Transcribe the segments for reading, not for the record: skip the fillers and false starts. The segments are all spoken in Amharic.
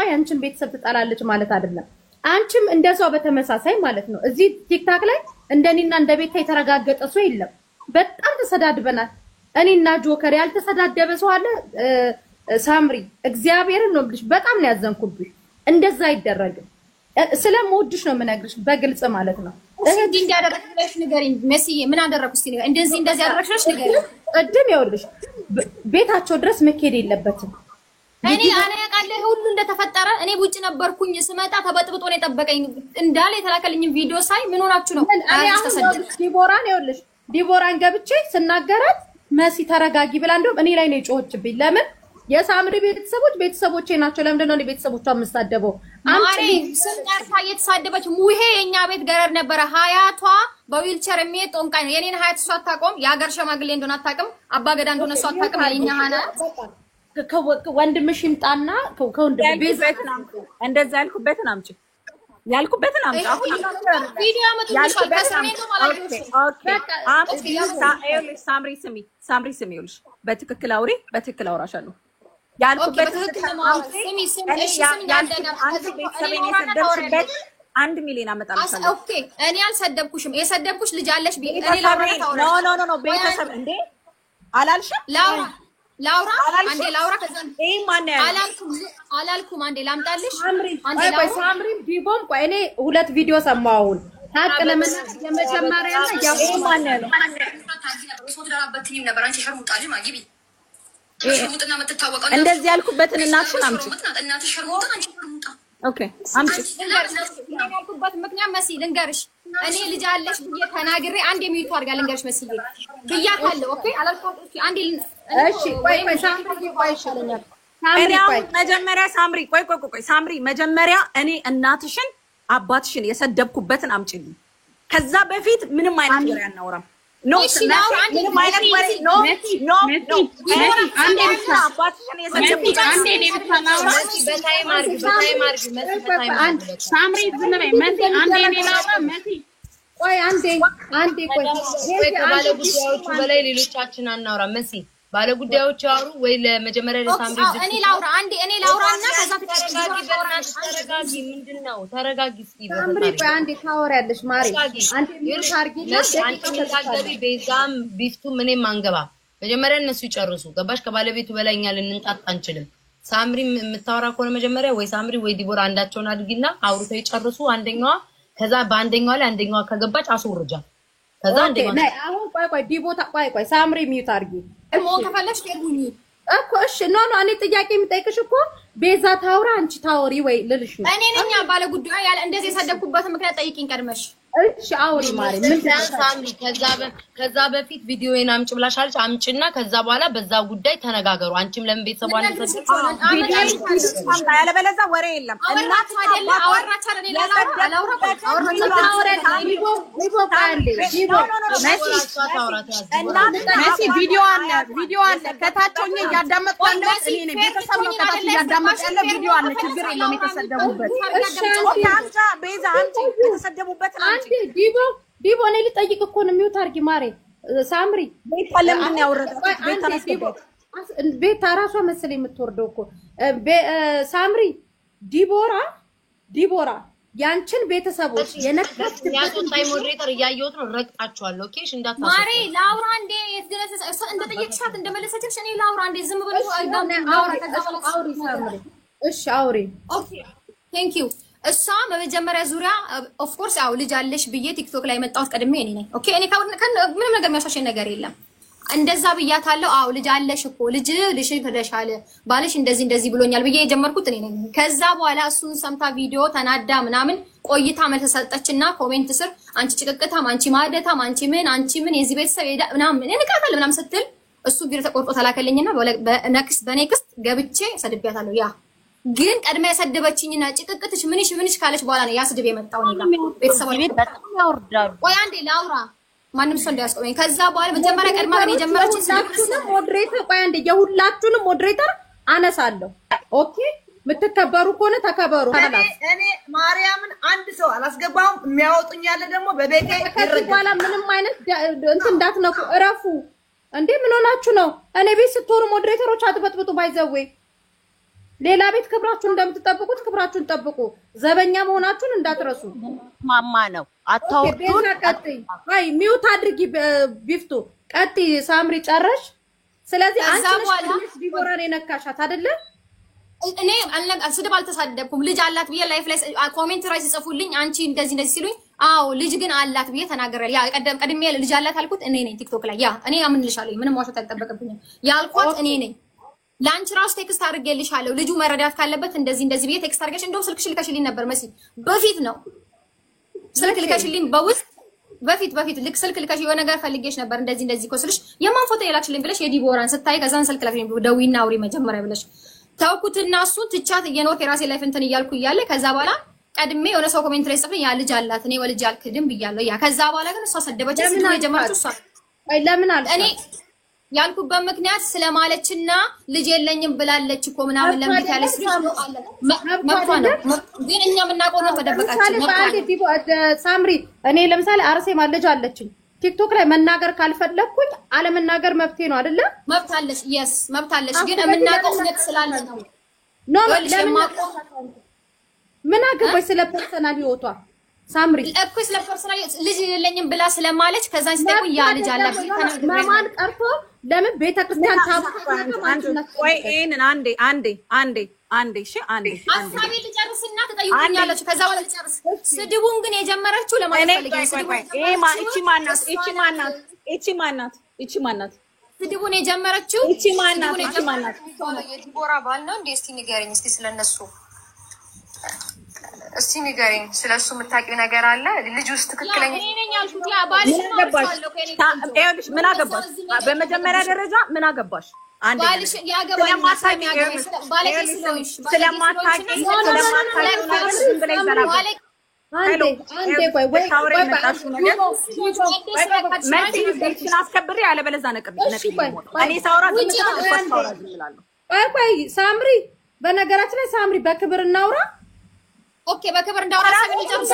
ያንቺን ቤተሰብ ትጠላለች ማለት አይደለም። አንቺም እንደሷ በተመሳሳይ ማለት ነው። እዚህ ቲክታክ ላይ እንደኔና እንደ ቤታ የተረጋገጠ ሰው የለም። በጣም ተሰዳድበናል። እኔና ጆከር ያልተሰዳደበ ሰው አለ? ሳምሪ እግዚአብሔርን ነው ብልሽ፣ በጣም ነው ያዘንኩብሽ። እንደዛ አይደረግም። ስለምወድሽ ነው የምነግርሽ በግልጽ ማለት ነው። እንዴ እንዲያደርግልሽ ንገሪኝ መስዬ፣ ምን አደረኩ እስቲ ንገሪኝ። እንደዚህ ያደረግሽ ንገሪኝ። ቅድም ይኸውልሽ ቤታቸው ድረስ መኬድ የለበትም። እኔ ያውቃለሁ ሁሉ እንደተፈጠረ። እኔ ውጭ ነበርኩኝ፣ ስመጣ ተበጥብጦ ነው የጠበቀኝ። እንዳለ የተላከልኝን ቪዲዮ ሳይ ምን ሆናችሁ ነው? ዲቦራን ይኸውልሽ ዲቦራን ገብቼ ስናገራት መሲ ተረጋጊ ብላ እንደውም እኔ ላይ ነው የጮኸችብኝ። ለምን የሳምሪ ቤተሰቦቼ ናቸው። ለምንድን ነው እኔ ቤተሰቦቿን የምሳደበው? ማሬ ስም ጠርታ እየተሳደበች ሙሄ የኛ ቤት ገረድ ነበረ። ሀያቷ በዊልቸር የሚሄድ ጦንቃይ ነው። የኔን ሀያት እሷ አታውቀውም። የሀገር ሸማግሌ እንደሆነ አታውቅም። አባ ገዳ እንደሆነ እሷ አታውቅም። የኛ ሀናት ወንድምሽ ይምጣና ከወንድም ቤት እንደዛ ያልኩበትን አምጪ አሁን ቪዲዮ አመጡልሻል። ከስሜ ነው ማለት ነው። ኦኬ ሳምሪ ስሚ ይኸውልሽ፣ በትክክል አውሪ፣ በትክክል አውራሻለሁ ያልኩበት ስሚ 1 ሚሊዮን አመጣልሻለሁ። ኦኬ እኔ አልሰደብኩሽም። የሰደብኩሽ ልጅ አለሽ እኔ ኖ ቤተሰብ እንዴ አላልሽም? ላውራ አንዴ ላውራ። ከዛ ማን አላልኩም። አንዴ ላምጣልሽ። ሳምሪ ዲቦም ቆይ እኔ 2 ቪዲዮ ሰማሁን ሀቅ ለመናገር የመጀመሪያ ያው ማን ነው እንደዚህ ያልኩበትን እናትሽን አምጪ። ኦኬ አምጪ። ያልኩበት ምክንያት መሲ ልንገርሽ፣ እኔ ልጅ አለሽ ብዬ ተናግሬ አንድ የሚይቱ አድርጋ ልንገርሽ መስዬ ብያታለሁ። ኦኬ አላልኩም። አንዴ እሺ ቆይ ሳምሪ ቆይ ይሻለኛል። መጀመሪያ ሳምሪ መጀመሪያ እኔ እናትሽን አባትሽን የሰደብኩበትን አምጪልኝ። ከዛ በፊት ምንም አይነት ወሬ አናወራም። ኖ ምንም አይነት ወሬ ኖ አንዴ ብቻ አባትሽን የሰደብኩት አንዴ እኔ ብቻ ናውራ። በታይም አድርጊ። ሳምሪ ዝም በይ መሲ። አንዴ እኔ ላውራ መሲ። ቆይ አንዴ ቆይ ባለ ጉዳዮቹ በላይ ሌሎቻችን አናውራ መሲ። ባለ ጉዳዮች አውሩ ወይ ለመጀመሪያ ለሳምሪ እኔ ላውራና ከዛ ተረጋጊ። ምንድነው ተረጋጊ። እስቲ ሳምሪ ቆይ አንዴ ታወሪያለሽ ማሪ። አንዴ ምን ታርጊልሽ? አንቺ ታገቢ ቤዛም ቢፍቱ ምንም አንገባ። መጀመሪያ እነሱ ይጨርሱ። ገባሽ? ከባለቤቱ በላይኛ ልንንጣጣ አንችልም። ሳምሪ የምታወራ ከሆነ መጀመሪያ ወይ ሳምሪ ወይ ዲቦራ አንዳቸውን አድርጊና አውርተው ይጨርሱ። አንደኛዋ ከዛ በአንደኛዋ ላይ አንደኛዋ ከገባች አስወርጃ። ከዛ አንደኛዋ አሁን ቆይ ዲቦታ ቆይ ሳምሪ ሚዩት አድርጊ ከፈለሽ ሄዱኝ እኮ እሺ። ኖ እኔ ጥያቄ የምጠይቅሽ እኮ ቤዛ ታውራ አንቺ ታወሪ ወይ ልልሽ ነው። እኔ ነኝ ባለ ጉዳዩ ያለ እንደዚህ የሰደብኩበት ምክንያት ጠይቂኝ ቀድመሽ። እሺ አውሪ ማሪ። ምን ሳምሪ ከዛ በፊት ቪዲዮዬን አምጪ ብላሻለች። አምጪና ከዛ በኋላ በዛ ጉዳይ ተነጋገሩ። አንቺም ለምን ቤተሰብ አንተሰደብ ያለበለዚያ ወሬ የለም። እናት አይደለ አወራች አይደለ መሲ ቪዲዮ አለ ከታችኛ እያዳመጥኩ ያለው እኔ ነኝ። ቤተሰብ ነው ከታች እያዳመጥኩ ያለው ቪዲዮ አለ። ችግር የለውም የተሰደቡበት። አንቺ ቤዛ አንቺ የተሰደቡበት አንቺ ዲቦ እኔ ልጠይቅ እኮ ነው። ሚውት አድርጊ ማሬ። ሳምሪ ለምን ያወረደው ቤታ ራሷ መሰለኝ የምትወርደው እኮ ሳምሪ። ዲቦራ ያንቺን ቤተሰቦች የነካት ያስወጣይ ሞዴሬተር እያየሁት ነው። ረግጣቸዋለሁ። ኦኬ እሺ እንዳታስወጣ ማሬ። ላውራ እንዴ እንደጠየቅሻት እንደመለሰችሽ እኔ ላውራ እንዴ ዝም ብለሽ አውሪ ሳምሪ። እሺ አውሪ። ኦኬ ቴንክ ዩ። እሷ በመጀመሪያ ዙሪያ ኦፍ ኮርስ ያው ልጅ አለሽ ብዬ ቲክቶክ ላይ መጣሁት ቀድሜ እኔ ነኝ። ኦኬ እኔ ምንም ነገር የሚያሻሽኝ ነገር የለም። እንደዛ ብያታለሁ። አው ልጅ አለሽ እኮ ልጅ ተደሻለ ባለሽ እንደዚህ ብሎኛል ብዬ የጀመርኩት እኔ ነኝ። ከዛ በኋላ እሱን ሰምታ ቪዲዮ ተናዳ ምናምን ቆይታ መልስ ሰጠችና ኮሜንት ስር አንቺ ጭቅቅታም፣ አንቺ ማደታም፣ አንቺ ምን የዚህ ቤተሰብ ምናምን እንቃታለ ምናምን ስትል እሱ ቪዲዮ ተቆርጦ ተላከልኝና በኔክስት ገብቼ ሰድቤያታለሁ። ያ ግን ቀድማ የሰደበችኝና ጭቅቅትሽ ምንሽ ካለች በኋላ ነው ያ ስድብ የመጣው። ቤተሰብ በጣም ያወርዳሉ። ቆይ አንዴ ላውራ ማንም ሰው እንዳያስቆመኝ። ከዛ በኋላ መጀመሪያ ቀድማ ግን የጀመረችኝ ሁላችሁንም ሞዴሬተር ቆይ አንዴ የሁላችሁንም ሞዴሬተር አነሳለሁ። ኦኬ የምትከበሩ ከሆነ ተከበሩ። እኔ ማርያምን አንድ ሰው አላስገባውም። የሚያወጡኝ ያለ ደግሞ በቤቴ ከዚህ በኋላ ምንም አይነት እንትን እንዳትነኩ እረፉ። እንዴ ምን ሆናችሁ ነው? እኔ ቤት ስትወሩ ሞዴሬተሮች አትበጥብጡ። ባይዘዌ ሌላ ቤት ክብራችሁን እንደምትጠብቁት ክብራችሁን ጠብቁ። ዘበኛ መሆናችሁን እንዳትረሱ። ማማ ነው አታውቁት። አይ ሚውት አድርጊ ቢፍቱ ቀጥይ ሳምሪ ጨረሽ። ስለዚህ አንቺ ነሽ ዲቦራን የነካሻት አይደለ? እኔ ስድብ አልተሳደብኩም። ልጅ አላት ብዬ ላይፍ ላይ ኮሜንት ላይ ሲጽፉልኝ አንቺ እንደዚህ ሲሉኝ አዎ ልጅ ግን አላት ብዬ ተናግሬያለሁ። ያ ቀድሜ ልጅ አላት አልኩት እኔ ነኝ። ቲክቶክ ላይ ያ እኔ አምንልሻለሁ። ምንም ዋሸት አልጠበቅብኝም ያልኳት እኔ ነኝ። ላንቺ ራስ ቴክስት አድርጌልሻለሁ። ልጁ መረዳት ካለበት እንደዚህ ብዬ ቴክስት አድርጌሽ እንደው ስልክሽ ልከሽልኝ ነበር መሲ። በፊት ነው ስልክ ልከሽልኝ በውስጥ በፊት ልክ ስልክ ልከሽ የሆነ ነገር ፈልጌሽ ነበር እንደዚህ እኮ ስልሽ የማን ፎቶ የላክሽልኝ ብለሽ የዲቦራን ስታይ ከዛን ስልክ ላክሽልኝ ደዊና አውሪ መጀመሪያ ብለሽ ታውቁትና እሱን ትቻት እየኖርክ የራሴ ላይፍ እንትን እያልኩ እያለ ከዛ በኋላ ቀድሜ የሆነ ሰው ኮሜንት ላይ ጽፈኝ ያ ልጅ አላት እኔ ወልጅ አልክድም ብያለሁ። ያ ከዛ በኋላ ግን እሷ ሰደበች። ስለ የጀመረችው እሷ አይ ለምን አልሽ? እኔ ያልኩበት ምክንያት ስለማለችና ልጅ የለኝም ብላለች እኮ ምናምን ለምት ያለች መብቷ ነው። ግን እኛ የምናውቀው ነው ተደበቃችን። ሳምሪ እኔ ለምሳሌ አርሴማ ልጅ አለችኝ ቲክቶክ ላይ መናገር ካልፈለኩኝ አለመናገር መብቴ ነው አይደለ? መብታለሽ yes መብታለሽ። ግን የምናውቀው እውነት ስላለ ነው። ኖ ምን አገባሽ ስለ ፐርሰናል ህይወቷ ሳምሪ እኮ ስለ ፐርሰናል ልጅ የለኝም ብላ ስለማለች ከዛን ሲጠቁ ያ ልጅ አላት ማማን ቀርቶ ለምን ቤተክርስቲያን ወይ ይሄንን አንዴ እሺ አንዴ ሀሳቤ ልጨርስና ተጠይቁኛለች። ከዛ በኋላ ልጨርስ። ስድቡን ግን የጀመረችው ለማለት ፈልጌ እቺ ማናት ስድቡን የጀመረችው እቺ ማናት የዲቦራ ባል ነው እንዴ? እስቲ ንገረኝ እስቲ ስለነሱ እስቲ ንገረኝ። ስለሱ የምታውቂው ነገር አለ? ልጅ ውስጥ ትክክለኛ እኔ ነኝ ያልኩት ያ ባልሽ ነው አልኩ ከኔ ታዲያሽ ምን አገባሽ? በመጀመሪያ ደረጃ ምን አገባሽ? አንዴ ባልሽ ያገባኝ አስከብሬ ያለበለዚያ እኔ ሳውራ ቆይ ሳምሪ፣ በነገራችን ላይ ሳምሪ በክብር እናውራ። ኦኬ በክብር እንዳውራ ሰብን ይጨርሳ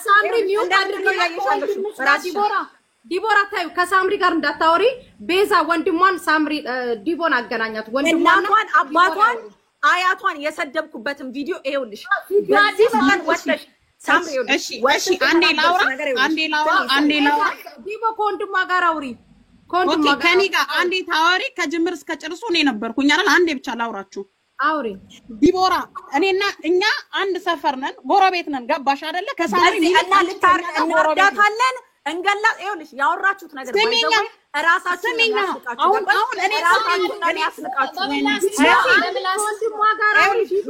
ሳምሪ ሚውት አድርጊ። ዲቦራ ታዩ ከሳምሪ ጋር እንዳታወሪ። ቤዛ ወንድሟን ሳምሪ ዲቦን አገናኛት። ወንድሟን አባቷን አያቷን የሰደብኩበትን ቪዲዮ ይኸውልሽ። በዚህ ሰዓት ወጥተሽ ሳምሪ ይኸውልሽ። እሺ አንዴ ላውራ ዲቦ ከወንድሟ ጋር አውሪ። ኦኬ ከኔ ጋር አንዴ ታወሪ። ከጅምር እስከ ጨርሶ እኔ ነበርኩኝ አይደል? አንዴ ብቻ ላውራችሁ። አውሪ ዲቦራ እኔና እኛ አንድ ሰፈር ነን፣ ጎረቤት ነን። ገባሽ አይደለ? ከሳምሪ እና እንወዳታለን እንገላ ይኸውልሽ ያወራችሁት ነገር ባይዘው ራሳችሁ አሁን እኔ ያስልቃችሁ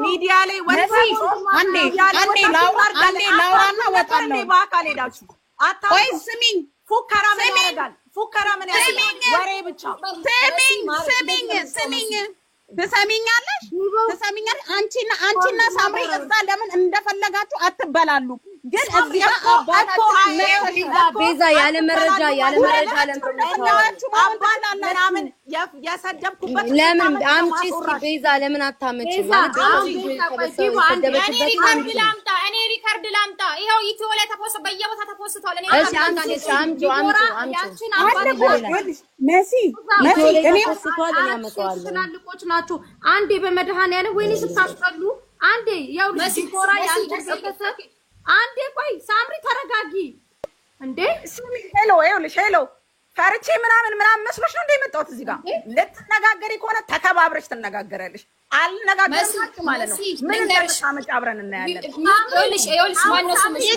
ሚዲያ ላይ አንዴ ላውራና ወጣለሁ። በአካል ሄዳችሁ ወይ ስሚኝ፣ ፉከራ ምን ያደርጋል? ፉከራ ምን ያደርጋል? ወሬ ብቻ ስሚኝ ትሰሚኛለሽ? አንቺና ሳምሪ እዛ ለምን እንደፈለጋችሁ አትበላሉ። ግን እዚህ ቤዛ ያለ መረጃ ምናምን የሰደብኩበት ለምን አምጪ እስኪ ቤዛ ለምን አታመጪ? እኔ ሪካርድ ላምጣ። ይኸው ዩቲዩብ ላይ ተፖስቶ በየቦታ ተፖስቷል። እኔ እሺ አምጪ መሲ እኔ ተፖስቷል ያመጣዋለሁ። ትላልቆች ናችሁ። አንዴ በመድኃኒዓለም ወይኔ ስታስጠሉ። አንዴ ያው ዲቦራ ያልተሰከሰ አንዴ ቆይ ሳምሪ ተረጋጊ እንዴ። ሄሎ ይኸውልሽ ሄሎ ፈርቼ ምናምን መስሎሽ ነው እንደ የመጣሁት እዚህ ጋር ልትነጋገሪ ከሆነ ተከባብረሽ ትነጋገሪያለሽ። አልነጋገርም ማለት ነው። ምን እንደምታመጪ አብረን እናያለን። ይኸውልሽ ማነው ስምሽ?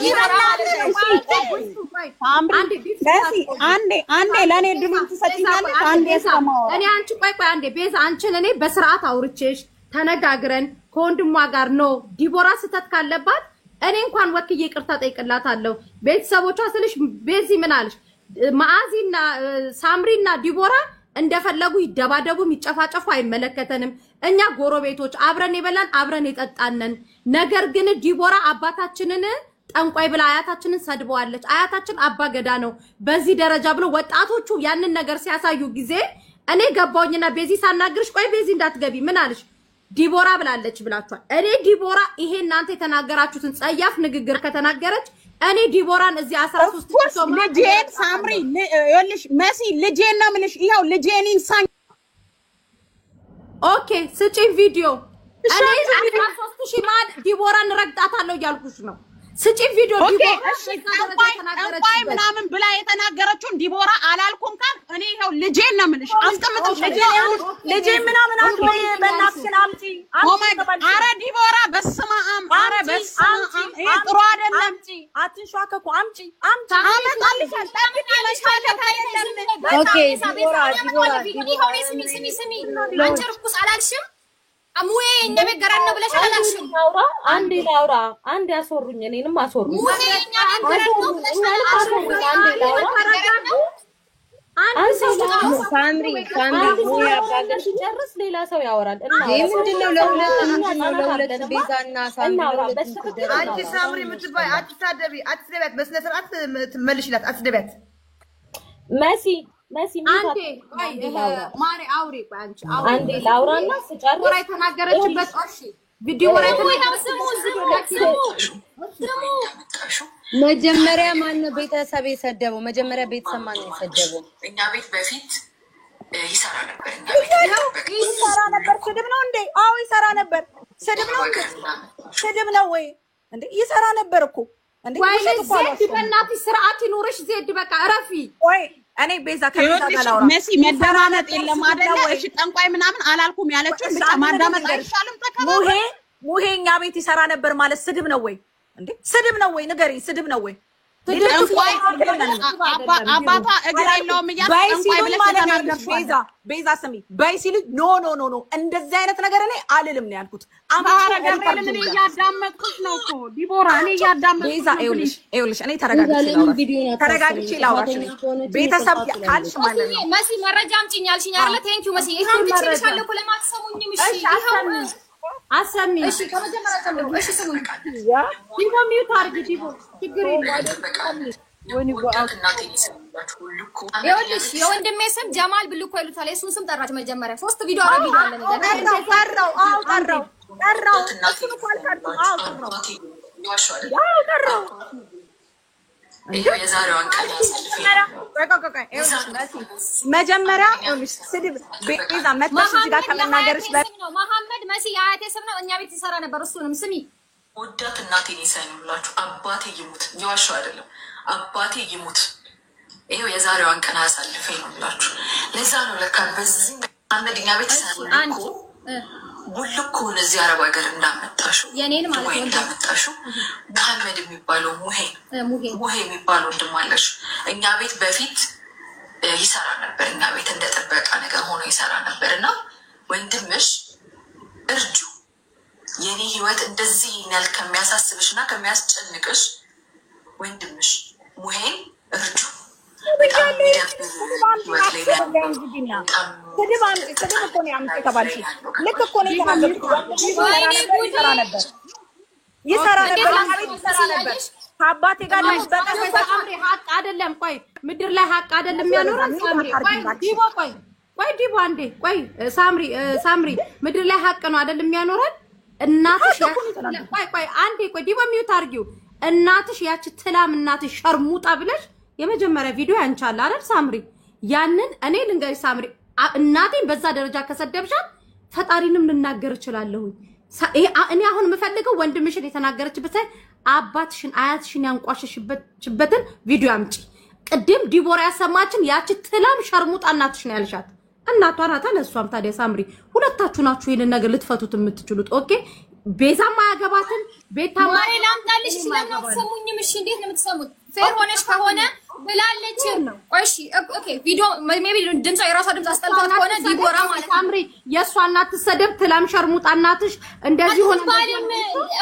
አንዴ ለእኔ ድሉን ትሰጪኛለሽ። አንዴ ሰማው እኔ አንቺ ቆይ አንዴ ቤዛ አንቺን እኔ በስርዓት አውርቼሽ ተነጋግረን ከወንድሟ ጋር ነው ዲቦራ ስህተት ካለባት እኔ እንኳን ወክዬ ይቅርታ ጠይቅላታለሁ። ቤተሰቦቿ ስልሽ ቤዚ ምን አለሽ? ማአዚና ሳምሪና ዲቦራ እንደፈለጉ ይደባደቡ ይጨፋጨፉ አይመለከተንም። እኛ ጎረቤቶች አብረን የበላን አብረን የጠጣነን። ነገር ግን ዲቦራ አባታችንን ጠንቋይ ብላ አያታችንን ሰድበዋለች። አያታችን አባገዳ ነው በዚህ ደረጃ ብሎ ወጣቶቹ ያንን ነገር ሲያሳዩ ጊዜ እኔ ገባውኝና ቤዚ ሳናግርሽ ቆይ ቤዚ እንዳትገቢ ምን አለሽ? ዲቦራ ብላለች ብላችኋል። እኔ ዲቦራ ይሄ እናንተ የተናገራችሁትን ጸያፍ ንግግር ከተናገረች እኔ ዲቦራን እዚህ 13 ልጄን ሳምሪ ይኸውልሽ መሲ ልጄን ነው የምልሽ። ይኸው ልጄን ኢንሳን ኦኬ ስጪኝ ቪዲዮ እኔ 13000 ማን ዲቦራን ረግጣታለሁ እያልኩሽ ነው ስጪኝ ቪዲዮ ጠንቋይ ምናምን ብላ የተናገረችውን ዲቦራ አላልኩም ካል እኔ ይሄው ልጄን ነው የምልሽ አስቀምጥሽ ልጄ ምናምን አትበይ በእናትሽ አምጪ አረ ዲቦራ በስመ አብ አረ በስመ አብ ይሄ ጥሩ አይደለም አትንሿከኩ አምጪ አመጣልሻል ጠብቂልሻለሁ አይደለም ኦኬ ዲቦራ ስሚ አንቺ ርኩስ አላልሽም አሙዬ እኛ ቤት ገራን ነው ብለሽ አላልሽም አንዴ ላውራ አንዴ አስወሩኝ እኔንም አስወሩኝ ሙዬ እኛ ቤት ገራን ነው ብለሽ አላልሽም አንዴ ላውራ ሳምሪ ሙዬ አባገሽ ጨርስ ሌላ ሰው ያወራል እና ምንድነው ለሁለት ቤዛና ሳምሪ አንቺ ሳምሪ ምትባይ አትስደቢያት በስነ ስርዓት ትመልሽላት አትስደቢያት መሲ አንዴ ማሪ አውሪ አንቺ አንዴ ላውራና ስጨርስ ወራይ ተናገረችበት እሺ ቪዲዮ ወራይ መጀመሪያ ማን ነው ቤተሰብ የሰደበው መጀመሪያ ቤተሰብ ማን ነው የሰደበው እኛ ቤት በፊት ይሰራ ነበር ይሰራ ነበር ስድብ ነው እንዴ አዎ ይሰራ ነበር ስድብ ነው እንዴ ስድብ ነው ወይ እንዴ ይሰራ ነበር እኮ እንዴ ወይ ዜድ በእናትሽ ስርዓት ይኖርሽ ዜድ በቃ እረፊ ወይ እኔ ቤዛ ከቤዛ ጋር ላውራ መሲ መደራነጥ የለም አይደለ እሺ ጠንቋይ ምናምን አላልኩም ያለችው ብቻ ማዳመጥ አይሻልም ተከባለ ሙሄ እኛ ቤት ይሰራ ነበር ማለት ስድብ ነው ወይ እንዴ ስድብ ነው ወይ ንገሪ ስድብ ነው ወይ ጠንቋይ አባቷ እግር የለውም ጠንቋይ ብለሽ ተናገርሽ ቤዛ ስሚ በይ ሲል ኖ እንደዚህ አይነት ነገር እኔ አልልም ነው ያልኩት አማራ ገብርኤልን እኔ እያዳመጥኩሽ ነው እኮ ዲቦራ እኔ እያዳመጥኩሽ ቤዛ ይኸውልሽ እኔ ተረጋግቼ ላውራሽ ቤተሰብ ካልሽ ማለት ነው መሲ መረጃ አምጪኝ አልሽኝ አይደለ ቴንኪው መሲ ይሄን ትችልሻለሁ እኮ ለማትሰሙኝም እሺ ይሄው አሰሚ እሺ ከመጀመሪያ ጀምሮ እሺ ስሙኝ ዲቦ ሚውት አድርጊ ዲቦ ችግር የለም ይኸውልሽ የወንድሜ ስም ጀማል ብልኮ ይሉታል የእሱን ስም ጠራች መጀመሪያ 3 ቪዲዮ አረጋግጣለን ጠራው እሱን እኮ አልካድኩም ጠራው የዛሬዋን ቀን መጀመሪያ ይኸውልሽ ስድብ ቤዛ መጥተሽ እዚህ ጋር ከመናገርሽ መሐመድ መሲ የአያቴ ስም ነው እኛ ቤት ይሰራ ነበር እሱንም ስሚ ወዳት እናቴን ይሰኙላችሁ አባቴ ይሙት የዋሻው አይደለም አባቴ ይሙት ይሄው የዛሬዋን ቀን አሳልፈኝ ነው ብላችሁ ለዛ ነው ለካ በዚህ አመድኛ ቤት ሰንኩ ቡልኩን እዚህ አረብ ሀገር እንዳመጣሽው የኔን ማለት ነው እንዳመጣሽው መሐመድ የሚባለው ሙሄ የሚባለው ወንድም አለሽ እኛ ቤት በፊት ይሰራ ነበር እኛ ቤት እንደ ጥበቃ ነገር ሆኖ ይሰራ ነበርና ወንድምሽ እርጁ የኔ ህይወት እንደዚህ ያል ከሚያሳስብሽና ከሚያስጨንቅሽ ወንድምሽ ሙሄን እርጁ ይሰራ ነበር ከአባቴ ጋር ሀቅ አይደለም ቆይ ምድር ላይ ሀቅ አይደለም ያኖራል ሳምሪ ቆይ ዲቦ አንዴ ቆይ ሳምሪ ምድር ላይ ሀቅ ነው አይደለም ያኖራል እናትሽ ቆይ አንዴ ቆይ ዲቦ ሚውት አድርጊው እናትሽ ያቺ ትላም እናትሽ ሸርሙጣ ብለሽ የመጀመሪያ ቪዲዮ ያንቻል አይደል ሳምሪ ያንን እኔ ልንገርሽ ሳምሪ እናቴን በዛ ደረጃ ከሰደብሻት ፈጣሪንም ልናገር እችላለሁ እኔ አሁን የምፈልገው ወንድምሽን የተናገረችበት አባትሽን አያትሽን ያንቋሸሽበትን ቪዲዮ አምጪ ቅድም ዲቦራ ያሰማችን ያቺ ትላም ሸርሙጣ እናትሽ ነው ያልሻት እናቷ ናታ ለሷም ታዲያ ሳምሪ ሁለታችሁ ናችሁ ይሄን ነገር ልትፈቱት የምትችሉት ኦኬ ቤዛማ ያገባትን ቤታ ማሬ ላምጣልሽ ስለማትሰሙኝም እሺ እንዴት ነው የምትሰሙት ፌር ሆነሽ ከሆነ ብላለች እሺ ኦኬ ቪዲዮ ሜቢ ድምጿ የራሷ ድምጽ አስጠልቷት ከሆነ ዲቦራ ማለት ሳምሪ የሷ እናት ትሰደብ ትላም ሸርሙጣ እናትሽ እንደዚህ ሆነ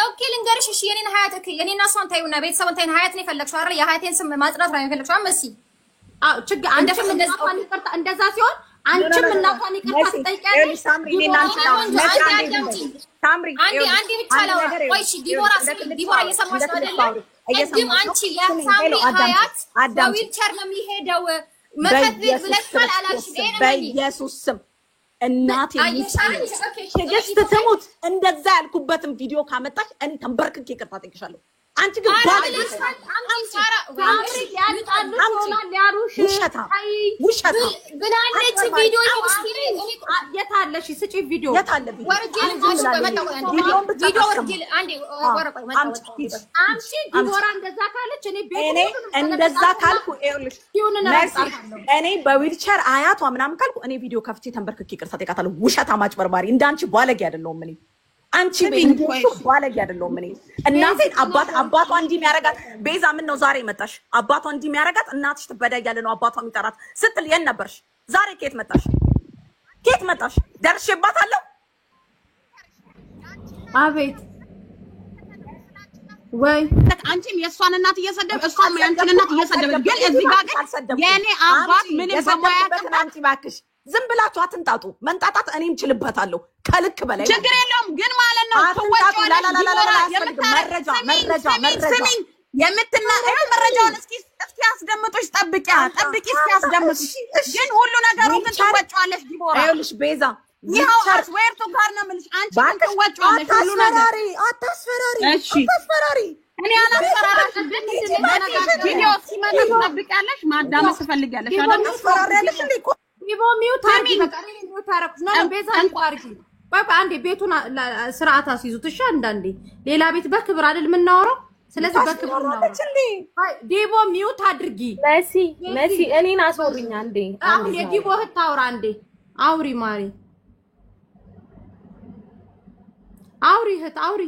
ኦኬ ልንገርሽ እሺ የኔን ሀያት የኔና እሷን ታዩና ቤተሰብን ታዩና ሀያት ነው የፈለግሽው አይደል የሀያቴን ስም ማጽዳት ነው የፈለግሽው መሲ ችግር አንደም እንደዛ ሲሆን አንቺም እናቷን ይቅርታ ትጠይቂያለሽ ሳምሪ አንዴ ብቻ ላውራ ቆይ እሺ ዲቦራ እየሰማሽ አይደለም ቅድም አንቺ የሳምሪ ሀያት በዊልቸር ነው የሚሄደው መከት ቤት ብለሻል አላልሽም በኢየሱስ ስም እናቴ ትዕግስት ትሙት እንደዛ ያልኩበትን ቪዲዮ ካመጣሽ እኔ ተንበርክኬ ይቅርታ ጠይቅሻለሁ አንቺ ግን ባለጌ ውሸታ ብላለች። ቪዲዮ የታለሽ? ስጪ ቪዲዮ ዲቦራ እንደዛ ካለች እኔ እንደዛ ካልኩ እኔ በዊልቸር አያቷ ምናምን ካልኩ እኔ ቪዲዮ ከፍቼ ተንበርክኬ ይቅርታ ጠይቃታለሁ። ውሸታ ማጭበርባሪ እንዳንቺ ባለጌ አይደለሁም እኔ። አንቺ ባለጌ አይደለሁም እኔ። እናቴን አባቷ እንዲህ የሚያረጋት ቤዛ ምን ነው ዛሬ መጣሽ? አባቷ እንዲህ የሚያረጋት እናትሽ ትበዳያለ ነው አባቷ የሚጠራት ስትል የት ነበርሽ? ዛሬ ከየት መጣሽ? ደርሼባታለሁ። አቤት ወይ አንቺም የእሷን እናት እየሰደብሽ እሷም ያንቺን እናት እየሰደብሽ፣ ግን እዚህ ጋር ግን የኔ አባት ምንም በማያውቅ አንቺ እባክሽ ዝም ብላችሁ አትንጣጡ። መንጣጣት እኔም ችልበታለሁ ከልክ በላይ ችግር የለውም። ግን ማለት ነው መረጃውን እስኪ አስደምጦሽ ጠብቂ እስኪ አስደምጥሽ። ግን ሁሉ ነገሩ ግን ትወጪዋለሽ ዲቦራ። ይኸውልሽ ቤዛ ይኸው አስዌርቱ ጋር ነው የምልሽ። አንቺ ግን ትወጪዋለሽ ሁሉ ነገር። አታስፈራሪ እኔ አላስፈራራሽም። ግን ቪዲዮ ሲመጣ ትጠብቂያለሽ፣ ማዳመጥ ትፈልጊያለሽ አይደል? አስፈራሪያለሽ እንዴ? ዲቦ ሚውት አርጊ። በቃ ሚውት አረኩሽ ነው ቤዛ አርጊ። በቃ አንዴ ቤቱን ስርዓት አስይዙት እሺ። አንዳንዴ ሌላ ቤት በክብር አይደል የምናወራው? ስለዚህ በክብር ነው። ዲቦ ሚውት አድርጊ። መሲ እኔን አስወሪኝ አንዴ። አሁን የዲቦ እህት ታውራ አንዴ። አውሪ ማሪ አውሪ እህት አውሪ።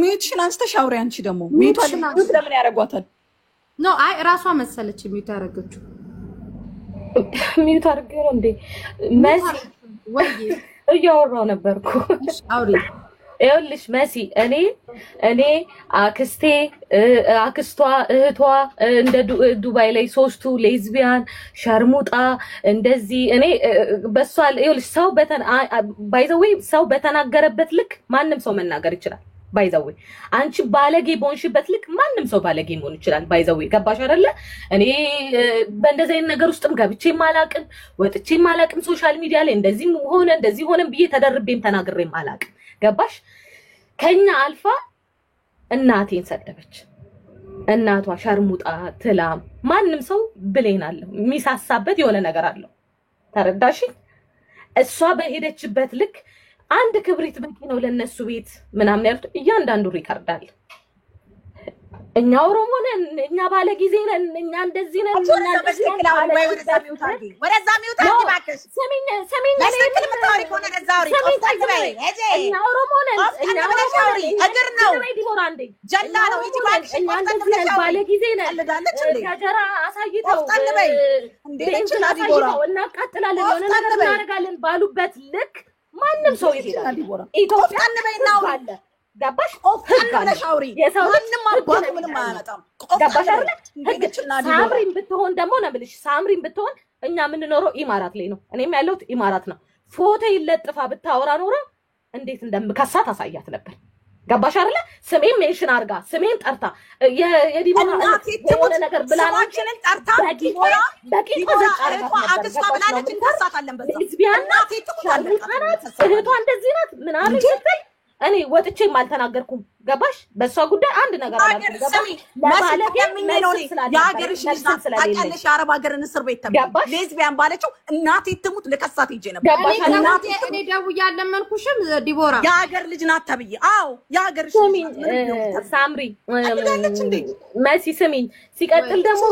ሚውትሽን አንስተሽ አውሪ። አንቺ ደግሞ ሚውት ለምን ያደርጓታል? ኖ አይ ራሷ መሰለች ሚውት ያደረገችው። ሚውት አድርገው እንዴ መሲ ወይ እያወራሁ ነበርኩ። አውሪ። ይኸውልሽ መሲ እኔ አክስቴ አክስቷ እህቷ እንደ ዱባይ ላይ ሶስቱ ሌዝቢያን ሸርሙጣ እንደዚህ እኔ በሷ ይኸውልሽ ሰው በተናገረበት ልክ ማንም ሰው መናገር ይችላል። ባይዘዌ አንቺ ባለጌ በሆንሽበት ልክ ማንም ሰው ባለጌ መሆን ይችላል። ባይዘዌ ገባሽ አይደለ? እኔ በእንደዚህ አይነት ነገር ውስጥም ገብቼም አላቅም ወጥቼም አላቅም። ሶሻል ሚዲያ ላይ እንደዚህም ሆነ ብዬ ተደርቤም ተናግሬም አላቅም። ገባሽ? ከኛ አልፋ እናቴን ሰደበች። እናቷ ሸርሙጣ ትላም ማንም ሰው ብሌን አለው የሚሳሳበት የሆነ ነገር አለው። ተረዳሽ? እሷ በሄደችበት ልክ አንድ ክብሪት በቂ ነው ለነሱ ቤት ምናምን ያሉት እያንዳንዱ ሪካርድ አለ። እኛ ኦሮሞ ነን፣ እኛ ባለ ጊዜ ነን፣ እኛ እንደዚህ ነን። ወደዛ ሚውት አድርጊ እባክሽ። ሰሚኝ እኛ ኦሮሞ ነን፣ እኛ እግር ነው ዲቦራ እንዴ ጀላ ነው ይጂ እባክሽ። እኛ እንደዚህ ነን፣ ባለ ጊዜ ነን። ከጀራ አሳይተው እናቃጥላለን፣ የሆነ ነገር እናደርጋለን ባሉበት ልክ ማንም ሰው ይሄዳል። ኢትዮጵያ አለ ገባሽ? ማንም አባቱ ምንም አያመጣም። ገባሽ አይደል? ሳምሪን ብትሆን ደግሞ ነው የምልሽ። ሳምሪን ብትሆን እኛ የምንኖረው ኢማራት ላይ ነው። እኔም ያለሁት ኢማራት ነው። ፎቶ ይለጥፋ ብታወራ ኖሮ እንዴት እንደምከሳት አሳያት ነበር። ገባሽ አይደል? ስሜን ሜንሽን አርጋ ስሜን ጠርታ የዲቦራ የሆነ ነገር ብላናችንን ጠርታ በዲቦራ በቂቶ ዘቃርጋ አክስቷ ብላለች እንከሳታለን። በዛ ሌዝቢያን ናት፣ እህቷ እንደዚህ ናት ምናምን ስትል እኔ ወጥቼም አልተናገርኩም። ገባሽ? በሷ ጉዳይ አንድ ነገር አላልኩም። ገባሽ? ለማለት የሀገርሽ ልጅ ናት ታውቂያለሽ። የአረብ ሀገርን እስር ቤት ተባለ ሌዝቢያን ባለችው እናቴ ትሙት ልከሳት ሂጄ ነበር። እኔ ደውዬ አልለመንኩሽም ዲቦራ የሀገር ልጅ ናት ተብዬ። አዎ የሀገርሽ ልጅ ናት። ሳምሪ መሲ ስሚኝ። ሲቀጥል ደግሞ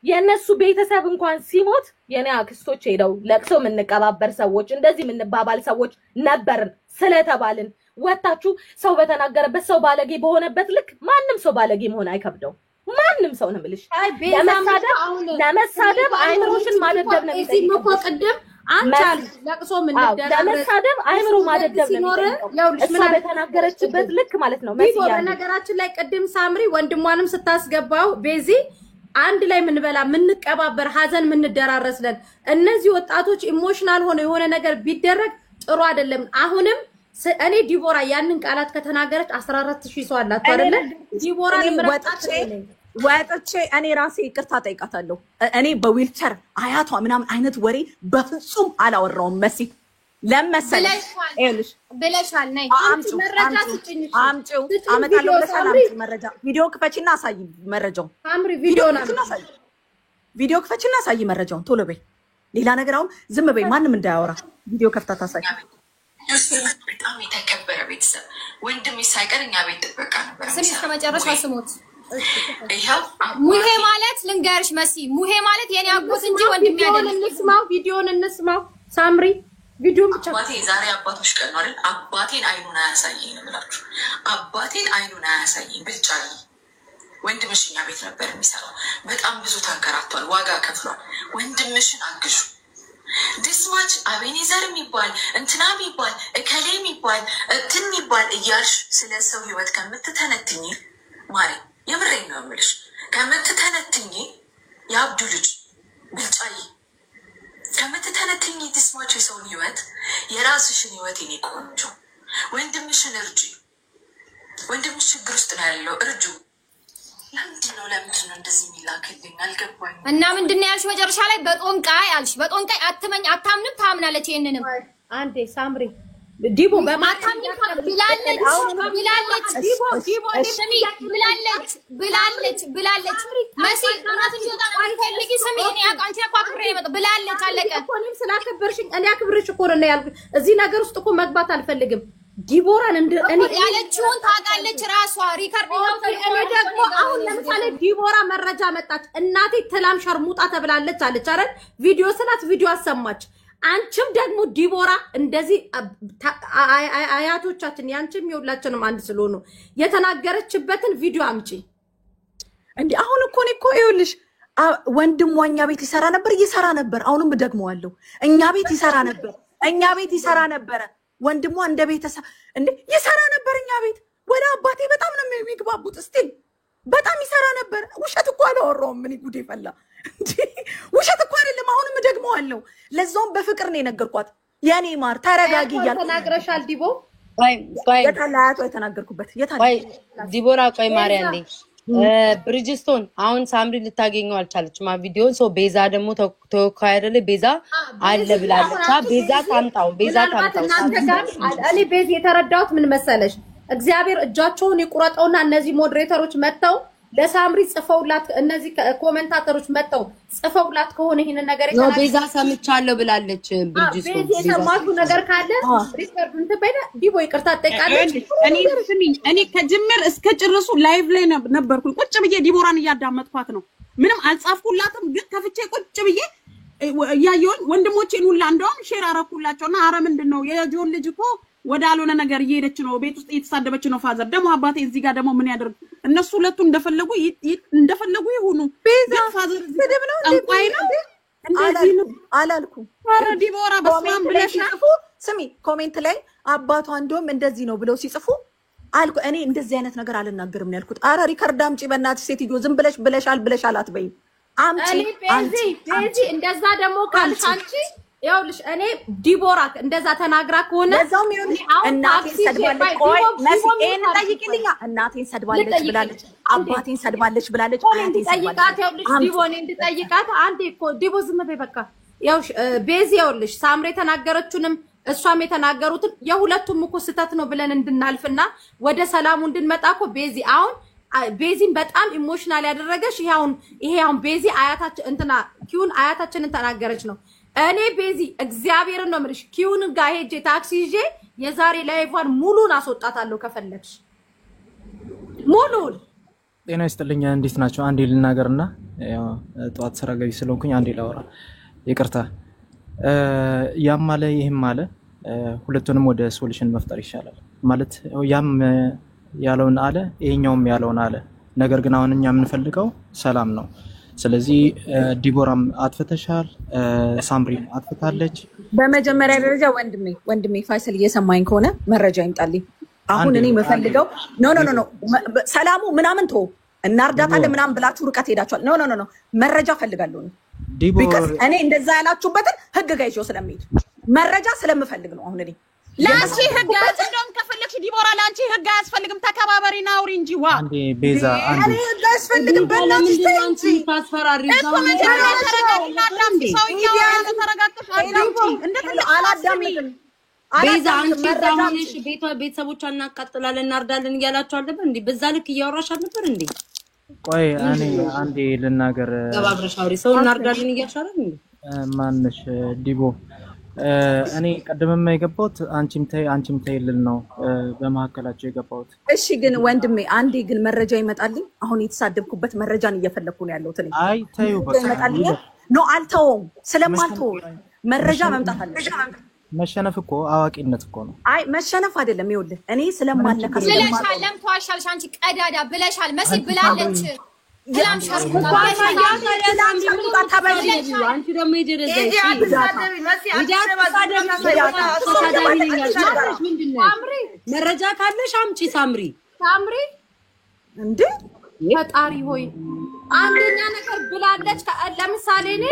የነሱ ቤተሰብ እንኳን ሲሞት የኔ አክስቶች ሄደው ለቅሶ የምንቀባበር ሰዎች እንደዚህ የምንባባል ሰዎች ነበርን ስለተባልን ወጣችሁ ሰው በተናገረበት ሰው ባለጌ በሆነበት ልክ ማንም ሰው ባለጌ መሆን አይከብደው። ማንም ሰው ነው የምልሽ። ለመሳደብ አይምሮሽን ማደደብ ነው የሚጠይቀው። ቅድም አንቻል ለቅሶ ምን እንደደረሰ ለመሳደብ አይምሮ ማደደብ ነው የሚጠይቀው። እሷ በተናገረችበት ልክ ማለት ነው። በነገራችን ላይ ቅድም ሳምሪ ወንድሟንም ስታስገባው ቤዚ አንድ ላይ ምንበላ ምንቀባበር ሀዘን ምንደራረስለን። እነዚህ ወጣቶች ኢሞሽናል ሆነ የሆነ ነገር ቢደረግ ጥሩ አይደለም። አሁንም እኔ ዲቦራ ያንን ቃላት ከተናገረች 14000 ሰው አላት አይደለ? ዲቦራ ወጥቼ እኔ ራሴ ይቅርታ ጠይቃታለሁ። እኔ በዊልቸር አያቷ ምናምን አይነት ወሬ በፍጹም አላወራውም። መሲ ለምሳሌ እልሽ ብለሻል ነይ መረጃ ስጭኝ አምጪው አመጣለሁ ለሰላም መረጃ ቪዲዮ ክፈቺና አሳይ መረጃው ሳምሪ ቪዲዮና ቪዲዮ ክፈቺና አሳይ መረጃውን ቶሎ በይ ሌላ ነገር አሁን ዝም በይ ማንንም እንዳያወራ ቪዲዮ ከፍታ ታሳይ በጣም የተከበረ ቤተሰብ ወንድም ሳይቀር እኛ ቤት ጥበቃ ነበር ስሚ ከመጨረሻ ስሞት ይሄው ሙሄ ማለት ልንገርሽ መሲ ሙሄ ማለት የኔ አጎት እንጂ ወንድም አይደለም ቪዲዮን እንስማው ሳምሪ ቪዲዮ ብቻ አባቴ ዛሬ አባቶች ቀን ነው አይደል አባቴን አይኑን አያሳየኝ ነው የምላችሁ አባቴን አይኑን አያሳየኝ ብቻዬ ወንድምሽ እኛ ቤት ነበር የሚሰራው በጣም ብዙ ተንከራቷል ዋጋ ከፍሏል ወንድምሽን አግሹ ድስማች አቤኔዘር የሚባል እንትና የሚባል እከሌ የሚባል እንትን የሚባል እያልሽ ስለ ሰው ህይወት ከምትተነትኝ ማሪ የምሬን ነው የምልሽ ከምትተነትኝ የአብዱ ልጅ ብልጫዬ ከምትተነትኝ ድስማች የሰውን ህይወት የራስሽን ህይወት የኔ ቆንጆ ወንድምሽን እርጂ ወንድምሽ ችግር ውስጥ ነው ያለው እርጁ ለምንድነው እንደዚህ የሚላክልኝ አልገባኝ እና ምንድነው ያልሽ መጨረሻ ላይ በጦንቃይ አልሽ በጦንቃይ አትመኝ አታምንም ታምናለች ይሄንንም አንዴ ሳምሪ ዲቦ በማታምንም ብላለች ብላለች መሲ እናትሽ ወጣ ፈልጊ ስሚ እኔ አንቺ አቋጥሬ ነው ብላለች አለቀ እኮንም ስላከበርሽኝ እኔ አክብርሽ እኮ ነው ያልኩት እዚህ ነገር ውስጥ እኮ መግባት አልፈልግም ዲቦራን እኔ ያለችውን ታውቃለች ራሷ ሪከርድ ነው እኔ ደግሞ አሁን ለምሳሌ ዲቦራ መረጃ መጣች እናቴ ተላም ሸርሙጣ ተብላለች አለች አይደል ቪዲዮ ስላት ቪዲዮ አሰማች አንቺም ደግሞ ዲቦራ እንደዚህ አያቶቻችን ያንቺም የሁላችንም አንድ ስለሆኑ የተናገረችበትን ቪዲዮ አምጪ እንዴ አሁን እኮ ይኸውልሽ ወንድሟ እኛ ቤት ይሰራ ነበር አሁንም ደግመዋለሁ እኛ ቤት ይሰራ ነበር ወንድሟ እንደ ቤተሰብ እንዴ ይሰራ ነበር እኛ ቤት ወላ አባቴ በጣም ነው የሚግባቡት እስቲ በጣም ይሰራ ነበር ውሸት እኮ አላወራውም ምን ጉዴ ፈላ ውሸት እኮ አይደለም አሁንም ደግመዋለሁ ለዛውም በፍቅር ነው የነገርኳት የኔ ማር ተረጋጊ እያልኩ ተናግረሻል ዲቦ ቆይ የታላያቷ የተናገርኩበት ቆይ ዲቦራ ቆይ ማርያም ነኝ ብሪጅስቶን አሁን ሳምሪ ልታገኘው አልቻለችም ቪዲዮ ሶ ቤዛ ደግሞ ተወካይ አይደለ ቤዛ አለ ብላለች ቤዛ ታምጣው እኔ ቤዛ የተረዳሁት ምን መሰለሽ እግዚአብሔር እጃቸውን ይቁረጠውና እነዚህ ሞዴሬተሮች መተው ለሳምሪ ጽፈውላት እነዚህ ኮሜንታተሮች መተው ጽፈውላት ከሆነ ይሄን ነገር ነው ቤዛ ሰምቻለሁ ብላለች ብሪጅስቶን ቤዛ የሰማቱ ነገር ካለ ሪከርድ እንተበለ ዲቦ ይቅርታ ጠይቃለች እኔ ከጅምር እስከ ጭርሱ ላይቭ ላይ ነበርኩኝ ቁጭ ብዬ ዲቦራን እያዳመጥኳት ነው ምንም አልጻፍኩላትም ግን ከፍቼ ቁጭ ብዬ ያየውን ወንድሞቼን ሁላ እንደውም ሼር አረኩላቸውና አረ ምንድነው የጆን ልጅ እኮ ወደ አልሆነ ነገር እየሄደች ነው ቤት ውስጥ እየተሳደበች ነው ፋዘር ደግሞ አባቴ እዚህ ጋር ደግሞ ምን ያደርግ እነሱ ሁለቱ እንደፈለጉ ይሁኑ ቤዛ ፋዘር ስድብ ነው እንቋይ ነው እንደዚህ ነው አላልኩ አረ ዲቦራ በስማም ብለሽ ስሚ ኮሜንት ላይ አባቷ እንደውም እንደዚህ ነው ብለው ሲጽፉ አልኩ እኔ እንደዚህ አይነት ነገር አልናገርም ነው ያልኩት አረ ሪከርድ አምጪ በእናትሽ ሴትዮ ዝም ብለሻል አትበይ አምጪ ቤዚ እንደዛ ደግሞ ካልሽ አንቺ ይኸውልሽ እኔ ዲቦራ እንደዛ ተናግራ ከሆነ ለዛውም ይኸውልሽ እናቴን ሰድባለች ቆይ መስኤን ጠይቂልኛ እናቴን ሰድባለች ብላለች አባቴን ሰድባለች ብላለች አያቴን ጠይቃት ይኸውልሽ ዲቦኔ እንድጠይቃት አንዴ እኮ ዲቦ ዝም በይ በቃ ይኸውልሽ ቤዚ ይኸውልሽ ሳምሬ ተናገረችንም እሷም የተናገሩትን የሁለቱም እኮ ስህተት ነው ብለን እንድናልፍና ወደ ሰላሙ እንድንመጣ እኮ ቤዚ አሁን ቤዚን በጣም ኢሞሽናል ያደረገሽ ይሄ አሁን ቤዚ አያታችን እንትና ኪዩን አያታችንን ተናገረች ነው እኔ ቤዚ እግዚአብሔርን ነው የምልሽ ኪዩን ጋር ሄጄ ታክሲ ይዤ የዛሬ ላይቫን ሙሉን አስወጣታለሁ ከፈለግሽ ሙሉን ጤና ይስጥልኝ እንዴት ናቸው አንዴ ልናገርና ያው ጧት ስራ ገቢ ስለሆንኩኝ አንዴ ላወራ ይቅርታ ያም አለ ይሄም አለ ሁለቱንም ወደ ሶሉሽን መፍጠር ይሻላል ማለት ያም ያለውን አለ ይሄኛውም ያለውን አለ ነገር ግን አሁን እኛ የምንፈልገው ሰላም ነው ስለዚህ ዲቦራም አጥፍተሻል ሳምሪ አጥፍታለች በመጀመሪያ ደረጃ ወንድሜ ፋይሰል እየሰማኝ ከሆነ መረጃ ይምጣልኝ አሁን እኔ መፈልገው ኖ ሰላሙ ምናምን ተው እና እርዳታለ ምናምን ብላችሁ ርቀት ሄዳችኋል ኖ መረጃ ፈልጋለሁ ቢካዝ እኔ እንደዛ ያላችሁበትን ህግ ጋር ይዤው ስለምሄድ መረጃ ስለምፈልግ ነው አሁን እኔ ላንቺ ህግ እንደውም ከፈለግሽ ዲቦራ ላንቺ ህግ አያስፈልግም ተከባበሪ ናውሪ እንጂ ዋ አንዴ ቤዛ አንዴ እኔ ህግ አያስፈልግም በእናትሽ አንቺ ታስፈራሪ እኮ መጀመሪያ ተረጋግተሽ አዳምጪ ሰውዬው ተረጋግተሽ አዳምጪ እንደተለ አላዳምጥም ቤዛ አንቺ ዛሆነሽ ቤተሰቦቿን እናቃጥላለን እናርዳለን እያላችሁ አልነበር እንዴ? በዛ ልክ እያወራሽ አልነበር እንዴ? ቆይ እኔ አንዴ ልናገር። ተባብረሽ አውሪ። ሰው እናርዳለን እያልሽ አይደል እንዴ? ማንሽ ዲቦ እኔ ቀደምም የገባሁት አንቺም ተይ ልል ነው በመሀከላቸው የገባሁት። እሺ ግን ወንድሜ አንዴ ግን መረጃ ይመጣልኝ። አሁን የተሳደብኩበት መረጃን እየፈለኩ ነው ያለሁት እኔ። አይ ተይው በቃ ይመጣልኝ። ኖ አልተውም፣ ስለማልተው መረጃ መምጣት አለበት። መሸነፍ እኮ አዋቂነት እኮ ነው። አይ መሸነፍ አይደለም። ይኸውልህ እኔ ስለማለካ ብለሻል። ለምን ተዋሻልሽ አንቺ ቀዳዳ ብለሻል። መሲ ብላለች። አንቺ ደግሞ መረጃ ካለሽ አምጪ። ሳምሪ እንዴ ፈጣሪ ሆይ አንደኛ ነገር ብላለች። ለምሳሌ እኔ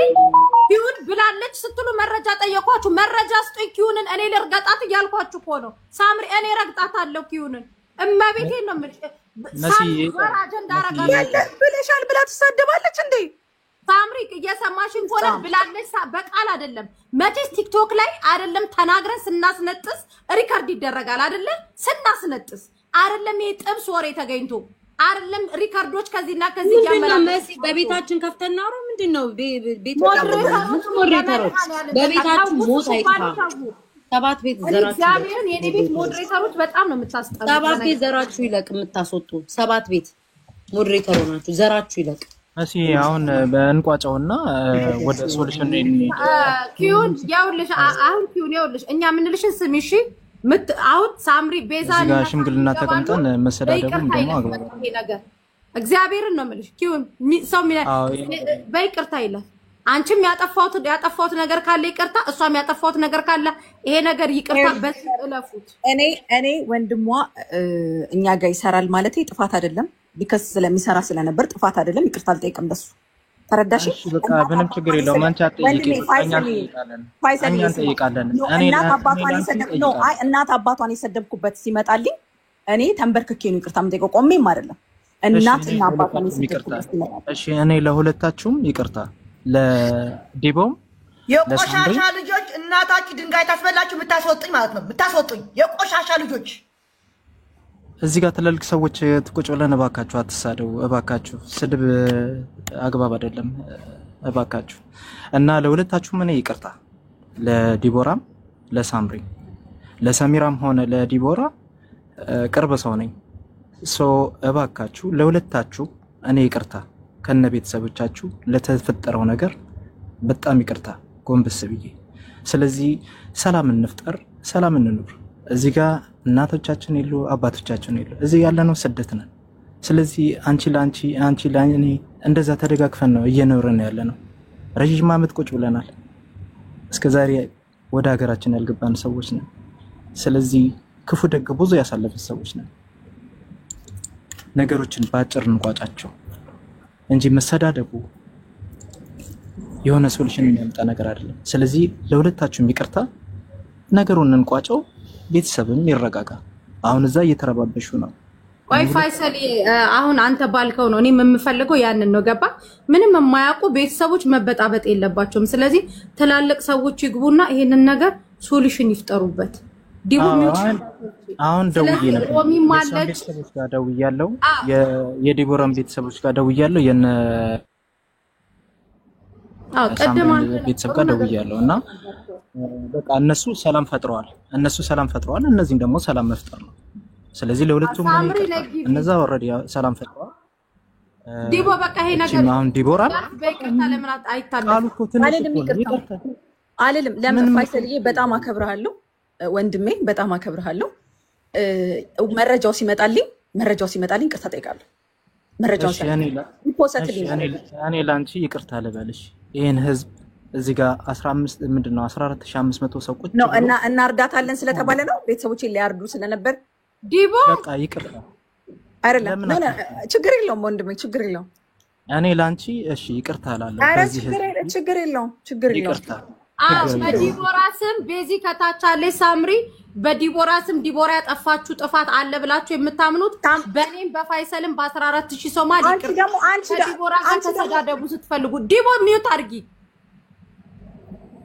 ኪዩን ብላለች ስትሉ መረጃ ጠየኳችሁ። መረጃ ስጡኝ ኪዩንን እኔ ልርገጣት እያልኳችሁ እኮ ነው። ሳምሪ እኔ ረግጣታለሁ ኪዩንን። እመቤቴን ነው የምልሽ። ሳምሪ አጀንዳ አረጋለች ብለሻል ብላ ትሳደባለች እንዴ? ሳምሪ እየሰማሽን ከሆነ ብላለች። በቃል አይደለም መቼስ ቲክቶክ ላይ አይደለም ተናግረን ስናስነጥስ ሪከርድ ይደረጋል አይደለም? ስናስነጥስ አይደለም ይሄ ጥብስ ወሬ ተገኝቶ አይደለም ሪከርዶች ከዚህና ከዚህ ያመራ መሲ በቤታችን ከፍተና ነው ምንድነው? ሞዴሬተሮች በቤታችን ሞት አይጥፋ። ሰባት ቤት ዘራችሁ እግዚአብሔርን የኔ ቤት ሞዴሬተሮች በጣም ነው የምታስጠሉት። ሰባት ቤት ዘራችሁ ይለቅ የምታስወጡ ሰባት ቤት ሞዴሬተር ሆናችሁ ዘራችሁ ይለቅ። እሺ አሁን በእንቋጫውና ወደ ሶሉሽን ኪዩን ያውልሽ አሁን ኪዩን ያውልሽ እኛ ምንልሽን ስሚ እሺ። አሁን ሳምሪ ቤዛን ጋር ሽምግልና ተቀምጠን መሰዳደቡን ደግሞ አግባብ ነገር እግዚአብሔርን ነው የምልሽ። ኪዩን ሰው በይቅርታ ይላል። አንቺም ያጠፋሁት ነገር ካለ ይቅርታ፣ እሷም ያጠፋሁት ነገር ካለ ይሄ ነገር ይቅርታ በዚህ እለፉት። እኔ ወንድሟ እኛ ጋር ይሰራል ማለት ጥፋት አይደለም። ቢከስ ስለሚሰራ ስለነበር ጥፋት አይደለም። ይቅርታ አልጠይቅም በሱ ተረዳሽ? በቃ ምንም ችግር የለውም። አንቺ አትጠይቂ፣ እኛ እንጠይቃለን። እናት አባቷን የሰደብኩበት ሲመጣልኝ እኔ ተንበርክኬ ነው ይቅርታ የምጠይቀው፣ ቆሜም አይደለም። እናትና አባቷን የሰደብኩበት ሲመጣልኝ እሺ እኔ ለሁለታችሁም ይቅርታ ለዲቦም የቆሻሻ ልጆች እናታችሁ ድንጋይ ታስበላችሁ የምታስወጡኝ ማለት ነው። የምታስወጡኝ የቆሻሻ ልጆች እዚህ ጋር ትላልቅ ሰዎች ቁጭ ብለን እባካችሁ አትሳደቡ፣ እባካችሁ ስድብ አግባብ አይደለም፣ እባካችሁ እና ለሁለታችሁም እኔ ይቅርታ፣ ለዲቦራም ለሳምሪ ለሰሚራም ሆነ ለዲቦራ ቅርብ ሰው ነኝ። እባካችሁ ለሁለታችሁ እኔ ይቅርታ ከነ ቤተሰቦቻችሁ ለተፈጠረው ነገር በጣም ይቅርታ ጎንበስ ብዬ። ስለዚህ ሰላም እንፍጠር፣ ሰላም እንኑር። እዚህ ጋር እናቶቻችን የሉ አባቶቻችን የሉ፣ እዚህ ያለነው ስደት ነን። ስለዚህ አንቺ ለእኔ እንደዛ ተደጋግፈን ነው እየኖርን ያለነው። ረጅም ዓመት ቁጭ ብለናል። እስከዛሬ ወደ ሀገራችን ያልገባን ሰዎች ነን። ስለዚህ ክፉ ደግ ብዙ ያሳለፍን ሰዎች ነን። ነገሮችን በአጭር እንቋጫቸው እንጂ መሰዳደቡ የሆነ ሶሉሽን የሚያመጣ ነገር አይደለም። ስለዚህ ለሁለታችሁም ይቅርታ፣ ነገሩን እንቋጨው፣ ቤተሰብም ይረጋጋ። አሁን እዛ እየተረባበሹ ነው። ቆይ ፋይሰል አሁን አንተ ባልከው ነው እኔም የምፈልገው ያንን ነው። ገባ? ምንም የማያውቁ ቤተሰቦች መበጣበጥ የለባቸውም። ስለዚህ ትላልቅ ሰዎች ይግቡና ይሄንን ነገር ሶሉሽን ይፍጠሩበት። አሁን ደውዬ ነበር ቤተሰቦች ጋር ደውያለሁ፣ የዲቦራን ቤተሰቦች ጋር ደውያለሁ፣ የነ ቤተሰብ ጋር ደውያለሁ እና በቃ እነሱ ሰላም ፈጥረዋል። እነዚህም ደግሞ ሰላም መፍጠር ነው። ስለዚህ ለሁለቱም እነዛ ኦልሬዲ ሰላም ፈጥረዋል። ዲቦ በቃ ይሄ ነገር አሁን ዲቦራ በይቅርታ ለምን አይታለም? አልልም። ለምን ፋይሰልዬ በጣም አከብርሃለሁ ወንድሜ፣ በጣም አከብርሃለሁ። መረጃው ሲመጣልኝ ቅርታ ጠይቃለሁ። መረጃው እኔ ላንቺ ይቅርታ ልበልሽ። ይሄን ህዝብ እዚህ ጋር 14500 ሰው ቁጭ ነው እና እርዳታለን ስለተባለ ነው ቤተሰቦቼ ሊያርዱ ስለነበር ዲቦ በቃ ይቅርታ አይደለም። ችግር የለውም ወንድሜ፣ ችግር የለውም። እኔ ላንቺ እሺ ይቅርታ እላለሁ። በዚህ ችግር የለውም። ይቅርታ በዲቦራ ስም ቤዚ ከታች አለ ሳምሪ፣ በዲቦራ ስም ዲቦራ ያጠፋችሁ ጥፋት አለ ብላችሁ የምታምኑት በእኔም በፋይሰልም በ14000 ሰው ማለት ይቅርታ። ዲቦራ ተሰዳደቡ ስትፈልጉ ዲቦ ሚዩት አድርጊ።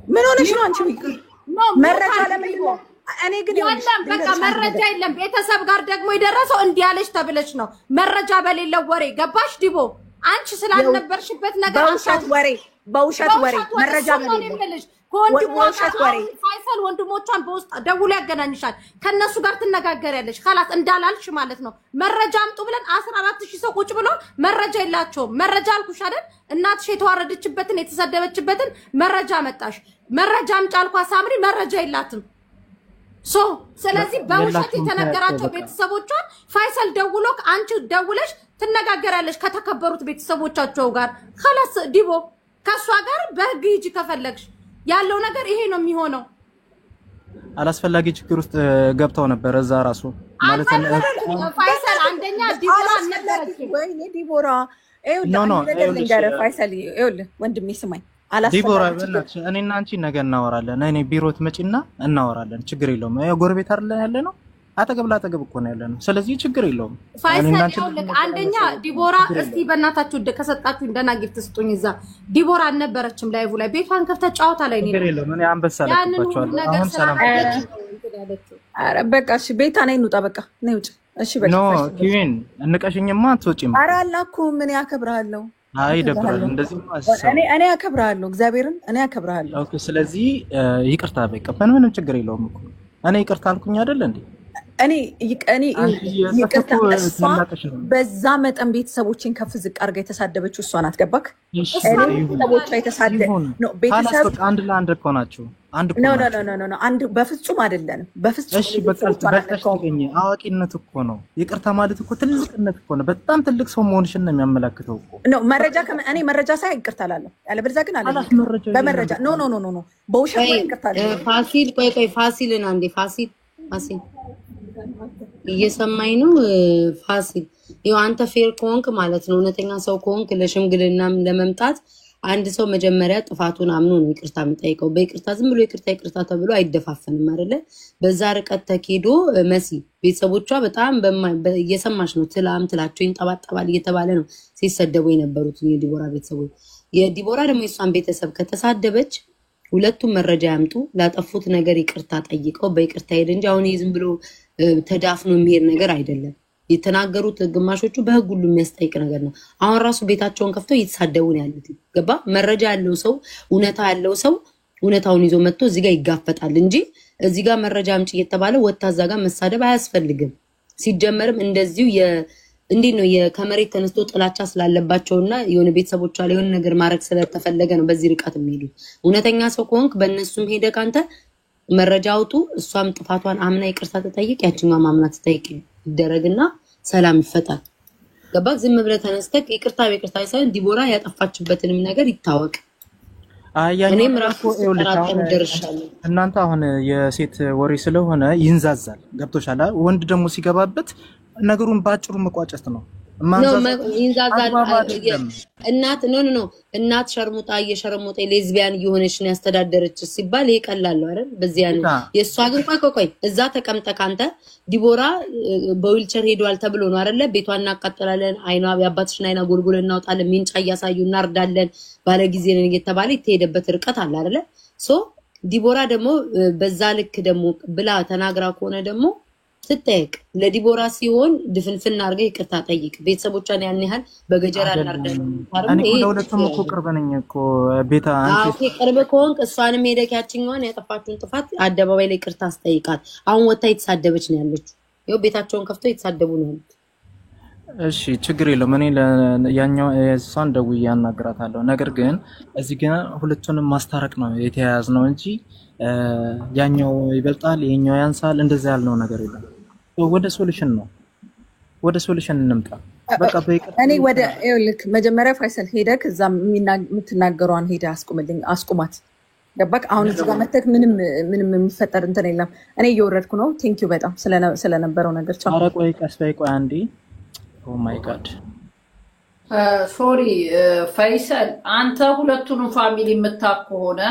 ምን ሆነሽ ነው አንቺ? መረጃ ለምን እኔ ግን የለም በቃ መረጃ የለም። ቤተሰብ ጋር ደግሞ የደረሰው እንዲያለሽ ተብለሽ ነው መረጃ በሌለው ወሬ ገባሽ ዲቦ አንቺ ስላልነበርሽበት ነገር በውሸት ወሬ መረጃ በሌለው ፋይሰል ወንድሞቿን በውስጥ ደውሎ ያገናኝሻል ከነሱ ጋር ትነጋገሪያለሽ خلاص እንዳላልሽ ማለት ነው መረጃ አምጡ ብለን 14000 ሰው ቁጭ ብሎ መረጃ የላቸውም መረጃ አልኩሽ አይደል እናትሽ የተዋረደችበትን የተሰደበችበትን መረጃ መጣሽ መረጃ አምጪ አልኳት ሳምሪ መረጃ የላትም ስለዚህ በውሸት የተነገራቸው ቤተሰቦቿን ፋይሰል ደውሎ አንቺ ደውለሽ ትነጋገሪያለሽ ከተከበሩት ቤተሰቦቻቸው ጋር خلاص ዲቦ ከሷ ጋር በህግ ሂጂ ከፈለግሽ ያለው ነገር ይሄ ነው የሚሆነው አላስፈላጊ ችግር ውስጥ ገብተው ነበር እዛ ራሱ ማለት ነው ፋይሰል አንደኛ ዲቦራ ነበረች ወይኔ ዲቦራ ፋይሰል ወንድሜ ስማኝ ዲቦራ በእናትሽ እኔና አንቺ ነገ እናወራለን እኔ ቢሮ ትመጪና እናወራለን ችግር የለውም ያው ጎረቤት አይደል ያለነው አጠገብ ላጠገብ እኮ ነው ያለነው ስለዚህ ችግር የለውም ፋይሰል አንደኛ ዲቦራ እስቲ በእናታችሁ ከሰጣችሁ እንደና ጊፍት ስጡኝ እዛ ዲቦራ አልነበረችም ላይቭ ላይ ቤቷን ከፍታ ጫውታ ላይ ነው ችግር የለውም እኔ አንበሳ ለቅባቸዋለሁ አሁን ሰላም ኧረ በቃ እሺ ቤታ ነኝ እንውጣ በቃ ነይ ውጭ እሺ በቃ ኖ ኪዊን እንቀሽኝማ አትወጪም ኧረ አላኩም ምን ያከብራለሁ አይ ደብራል እንደዚህ እኔ ያከብራለሁ እግዚአብሔርን እኔ ያከብራለሁ ኦኬ ስለዚህ ይቅርታ በቃ ምንም ችግር የለውም እኮ እኔ ይቅርታ አልኩኝ አይደል እንዴ እኔ ይቅርታ በዛ መጠን ቤተሰቦችን ከፍ ዝቅ አድርጋ የተሳደበችው እሷ ናት ገባክ እኔ ቤተሰቦቿ የተሳደበ ነው ቤተሰብ አንድ ለአንድ እኮ ናቸው አንድ እኮ ነው አንድ በፍጹም አይደለንም በፍጹም እሺ በቃ በተስተገኘ አዋቂነት እኮ ነው ይቅርታ ማለት እኮ ትልቅነት እኮ ነው በጣም ትልቅ ሰው መሆንሽን ነው የሚያመላክተው እኮ ነው መረጃ እኔ መረጃ ሳይ ይቅርታ አላለሁ ያለበለዚያ ግን አለ በመረጃ ኖ በውሸት ነው ይቅርታ አላለሁ ፋሲል ቆይ ፋሲልን አንዴ ፋሲል እየሰማኝ ነው ፋሲል ይኸው አንተ ፌር ኮንክ ማለት ነው እውነተኛ ሰው ኮንክ ለሽምግልናም ለመምጣት አንድ ሰው መጀመሪያ ጥፋቱን አምኖ ነው ይቅርታ የሚጠይቀው በይቅርታ ዝም ብሎ ይቅርታ ተብሎ አይደፋፈንም አይደለ በዛ ርቀት ተኪዶ መሲ ቤተሰቦቿ በጣም እየሰማሽ ነው ትላቸው ይንጠባጠባል እየተባለ ነው ሲሰደቡ የነበሩት የዲቦራ ቤተሰቦች የዲቦራ ደግሞ የሷን ቤተሰብ ከተሳደበች ሁለቱም መረጃ ያምጡ ላጠፉት ነገር ይቅርታ ጠይቀው በይቅርታ ሄደ እንጂ አሁን ዝም ብሎ ተዳፍኖ የሚሄድ ነገር አይደለም የተናገሩት ግማሾቹ በህግ ሁሉ የሚያስጠይቅ ነገር ነው አሁን ራሱ ቤታቸውን ከፍተው እየተሳደቡ ነው ያሉት ገባ መረጃ ያለው ሰው እውነታ ያለው ሰው እውነታውን ይዞ መጥቶ እዚህ ጋር ይጋፈጣል እንጂ እዚህ ጋር መረጃ አምጪ እየተባለ ወታዛ ጋር መሳደብ አያስፈልግም ሲጀመርም እንደዚሁ እንዴት ነው የከመሬት ተነስቶ ጥላቻ ስላለባቸውና የሆነ ቤተሰቦቿ ላይ የሆነ ነገር ማድረግ ስለተፈለገ ነው በዚህ ርቀት የሚሄዱት እውነተኛ ሰው ከሆንክ በእነሱም ሄደ ካንተ መረጃ አውጡ እሷም ጥፋቷን አምና ይቅርታ ተጠይቅ ያቺኛው ማምና ተጠይቅ ይደረግና ሰላም ይፈጣል ገባ ዝም ብለህ ተነስተህ ይቅርታ ሳይሆን ዲቦራ ያጠፋችበትንም ነገር ይታወቅ እኔም ራሱ እናንተ አሁን የሴት ወሬ ስለሆነ ይንዛዛል ገብቶሻል ወንድ ደግሞ ሲገባበት ነገሩን ባጭሩ መቋጨት ነው ይንዛዛል እናት እናት ሸርሙጣ የሸርሙጣ ሌዝቢያን እየሆነች ነው ያስተዳደረች ሲባል ይቀላል አይደል በዚያን የሷ ግን ቆይ እዛ ተቀምጠ ካንተ ዲቦራ በዊልቸር ሄዷል ተብሎ ነው አይደል ቤቷን እናቃጥላለን አይኗ ያባትሽና አይና ጎልጎል እናውጣለን ሚንጫ ያሳዩ እናርዳለን ባለ ጊዜ ነው እየተባለ ይተሄደበት ርቀት አለ አይደል ዲቦራ ደግሞ በዛ ልክ ደግሞ ብላ ተናግራ ከሆነ ደግሞ ስትጠይቅ ለዲቦራ ሲሆን ድፍንፍን አድርገህ ይቅርታ ጠይቅ ቤተሰቦቿን ያን ያህል በገጀራ እናርዳለን እኔ ለሁለቱም እኮ ቅርብ ነኝ እኮ ቤታ አንቺ ቅርብ ከሆንክ እሷንም ሄደክ ያቺኛዋን ያጠፋችሁን ጥፋት አደባባይ ላይ ይቅርታ አስጠይቃት አሁን ወጣ የተሳደበች ነው ያለችው ይኸው ቤታቸውን ከፍተው የተሳደቡ ነው ያሉት እሺ ችግር የለውም እኔ ያኛው እሷን ደውዬ አናግራታለሁ ነገር ግን እዚህ ግን ሁለቱንም ማስታረቅ ነው የተያያዝነው እንጂ ያኛው ይበልጣል ይሄኛው ያንሳል እንደዛ ያልነው ነገር የለም ወደ ሶሉሽን እንምጣ በቃ እኔ ወደ ልክ መጀመሪያ ፋይሰል ሄደክ እዛ የምትናገሯን ሄደ አስቁማት ገባክ አሁን እዚህ ጋር መተክ ምንም የሚፈጠር እንትን የለም እኔ እየወረድኩ ነው ቴንክ ዩ በጣም ስለነበረው ነገር ቻው ኧረ ቆይ ቀስ በይ ቆይ አንዴ ኦ ማይ ጋድ ሶሪ ፋይሰል አንተ ሁለቱንም ፋሚሊ የምታውቅ ከሆነ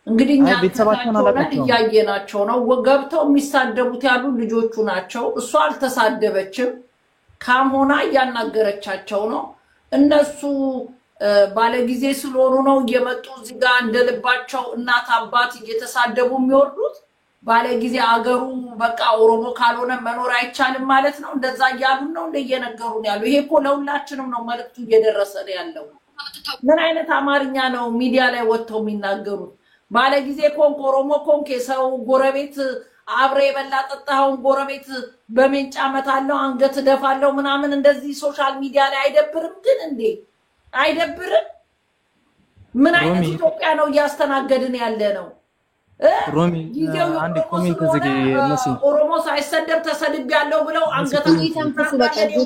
እንግዲህ እኛ እያየናቸው ነው ገብተው የሚሳደቡት ያሉ ልጆቹ ናቸው እሷ አልተሳደበችም ካምሆና እያናገረቻቸው ነው እነሱ ባለጊዜ ስለሆኑ ነው እየመጡ እዚህ ጋር እንደልባቸው እናት አባት እየተሳደቡ የሚወርዱት ባለ ጊዜ አገሩ በቃ ኦሮሞ ካልሆነ መኖር አይቻልም ማለት ነው። እንደዛ እያሉን ነው እንደየነገሩን ያለው። ይሄ እኮ ለሁላችንም ነው መልእክቱ እየደረሰ ያለው። ምን አይነት አማርኛ ነው ሚዲያ ላይ ወጥተው የሚናገሩት? ባለ ጊዜ ኮንክ ኦሮሞ ኮንክ የሰው ጎረቤት አብሬ የበላ ጠጣውን ጎረቤት በሜንጫ መታለው አንገት ደፋለው ምናምን እንደዚህ ሶሻል ሚዲያ ላይ አይደብርም? ግን እንዴ አይደብርም? ምን አይነት ኢትዮጵያ ነው እያስተናገድን ያለ ነው? ሮሚ አንድ ኮሜንት ዝግ ነሲ ኦሮሞ ሳይሰደብ ተሰድብ ያለው ብለው አንገታቸው ተንፈሱ በቀጥታ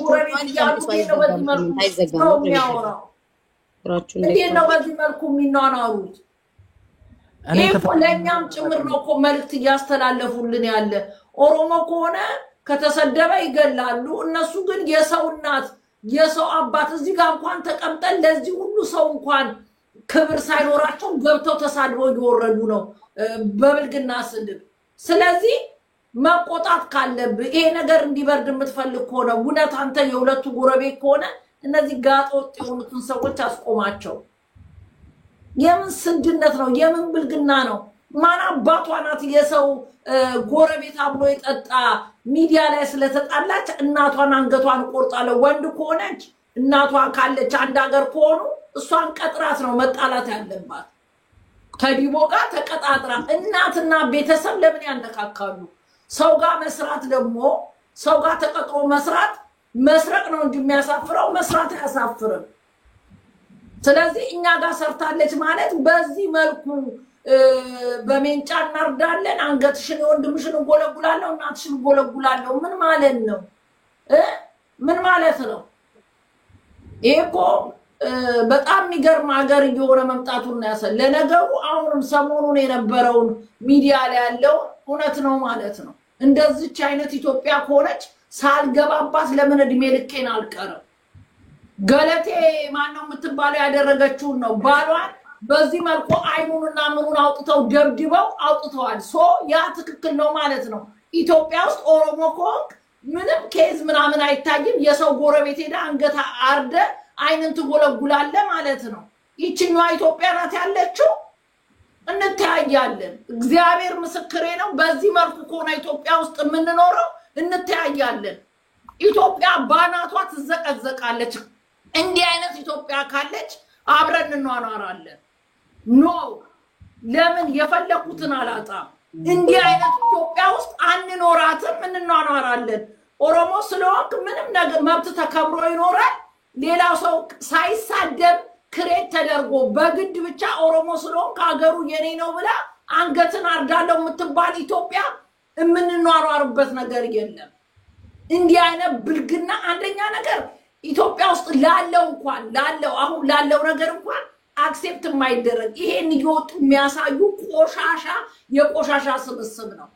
ነው በዚህ መልኩ የሚናናሩት። ለኛም ጭምር ነው እኮ መልእክት እያስተላለፉልን ያለ። ኦሮሞ ከሆነ ከተሰደበ ይገላሉ። እነሱ ግን የሰው እናት የሰው አባት እዚህ ጋር እንኳን ተቀምጠን ለዚህ ሁሉ ሰው እንኳን ክብር ሳይኖራቸው ገብተው ተሳድበው እየወረዱ ነው በብልግና ስድብ። ስለዚህ መቆጣት ካለብህ ይሄ ነገር እንዲበርድ የምትፈልግ ከሆነ እውነት አንተ የሁለቱ ጎረቤት ከሆነ እነዚህ ጋጦጥ የሆኑትን ሰዎች አስቆማቸው። የምን ስንድነት ነው? የምን ብልግና ነው? ማን አባቷ ናት የሰው ጎረቤት አብሎ የጠጣ ሚዲያ ላይ ስለተጣላች እናቷን አንገቷን ቆርጣለሁ። ወንድ ከሆነች እናቷ ካለች አንድ ሀገር ከሆኑ እሷን ቀጥራት ነው መጣላት ያለባት። ከዲቦ ጋር ተቀጣጥራ እናትና ቤተሰብ ለምን ያነካካሉ? ሰው ጋር መስራት ደግሞ ሰው ጋር ተቀጥሮ መስረቅ ነው እንጂ የሚያሳፍረው መስራት አያሳፍርም። ስለዚህ እኛ ጋር ሰርታለች ማለት በዚህ መልኩ በሜንጫ እናርዳለን፣ አንገትሽን ወንድምሽን ጎለጉላለሁ፣ እናትሽን ጎለጉላለሁ ምን ማለት ነው? ምን ማለት ነው? ይሄኮ በጣም የሚገርም ሀገር እየሆነ መምጣቱን ያሳያል። ለነገሩ አሁንም ሰሞኑን የነበረውን ሚዲያ ላይ ያለው እውነት ነው ማለት ነው። እንደዚች አይነት ኢትዮጵያ ከሆነች ሳልገባባት ለምን እድሜ ልኬን አልቀርም? ገለቴ ማነው የምትባለው ያደረገችውን ነው። ባሏን በዚህ መልኩ አይኑንና ምኑን አውጥተው ደብድበው አውጥተዋል። ሶ ያ ትክክል ነው ማለት ነው። ኢትዮጵያ ውስጥ ኦሮሞ ከሆንክ ምንም ኬዝ ምናምን አይታይም። የሰው ጎረቤት ሄዳ አንገት አርደ አይንን ትጎለጉላለ ማለት ነው። ይችኛዋ ኢትዮጵያ ናት ያለችው። እንተያያለን። እግዚአብሔር ምስክሬ ነው። በዚህ መልኩ ከሆነ ኢትዮጵያ ውስጥ የምንኖረው እንተያያለን። ኢትዮጵያ ባናቷ ትዘቀዘቃለች። እንዲህ አይነት ኢትዮጵያ ካለች አብረን እንኗኗራለን። ኖ ለምን የፈለኩትን አላጣም። እንዲህ አይነት ኢትዮጵያ ውስጥ አንኖራትም፣ እንኗኗራለን። ኦሮሞ ስለሆንክ ምንም ነገር መብት ተከብሮ ይኖራል። ሌላው ሰው ሳይሳደብ ክሬት ተደርጎ በግድ ብቻ ኦሮሞ ስለሆንክ ሀገሩ የኔ ነው ብላ አንገትን አርዳለው የምትባል ኢትዮጵያ የምንኗኗርበት ነገር የለም። እንዲህ አይነት ብልግና አንደኛ ነገር ኢትዮጵያ ውስጥ አሁን ላለው ነገር እንኳን አክሴፕት የማይደረግ ይሄን እየወጡ የሚያሳዩ የቆሻሻ ስብስብ ነው።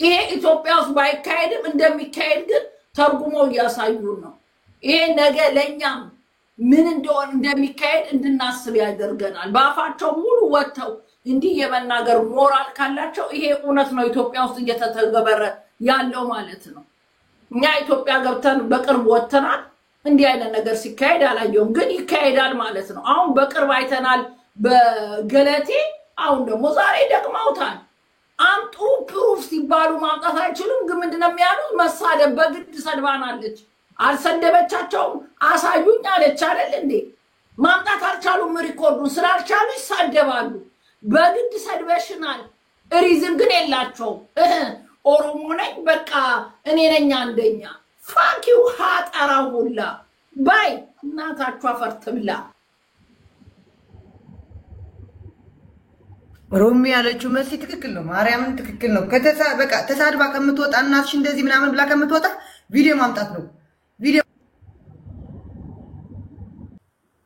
ይሄ ኢትዮጵያ ውስጥ ባይካሄድም እንደሚካሄድ ግን ተርጉመው እያሳዩን ነው። ይሄ ነገ ለኛም ምን እንደሆነ እንደሚካሄድ እንድናስብ ያደርገናል። በአፋቸው ሙሉ ወጥተው እንዲህ የመናገር ሞራል ካላቸው ይሄ እውነት ነው ኢትዮጵያ ውስጥ እየተተገበረ ያለው ማለት ነው። እኛ ኢትዮጵያ ገብተን በቅርብ ወጥተናል። እንዲህ አይነት ነገር ሲካሄድ አላየውም፣ ግን ይካሄዳል ማለት ነው። አሁን በቅርብ አይተናል በገለቴ። አሁን ደግሞ ዛሬ ደግመውታል። አምጡ ፕሩፍ ሲባሉ ማምጣት አይችሉም። ግን ምንድነው የሚያሉት? መሳደብ በግድ ሰድባናለች። አልሰደበቻቸውም፣ አሳዩኝ አለች አይደል እንዴ? ማምጣት አልቻሉም። ሪኮርዱን ስላልቻሉ ይሳደባሉ። በግድ ሰድበሽናል። ሪዝን ግን የላቸውም። ኦሮሞ ነኝ በቃ እኔ ነኝ አንደኛ። ፋኪው ሀጠራ ሁላ ባይ እናታችሁ አፈርት ብላ። ሮሚ ያለችው መሲ ትክክል ነው። ማርያምን ትክክል ነው። በቃ ተሳድባ ከምትወጣ እናትሽ እንደዚህ ምናምን ብላ ከምትወጣ ቪዲዮ ማምጣት ነው። ቪዲዮ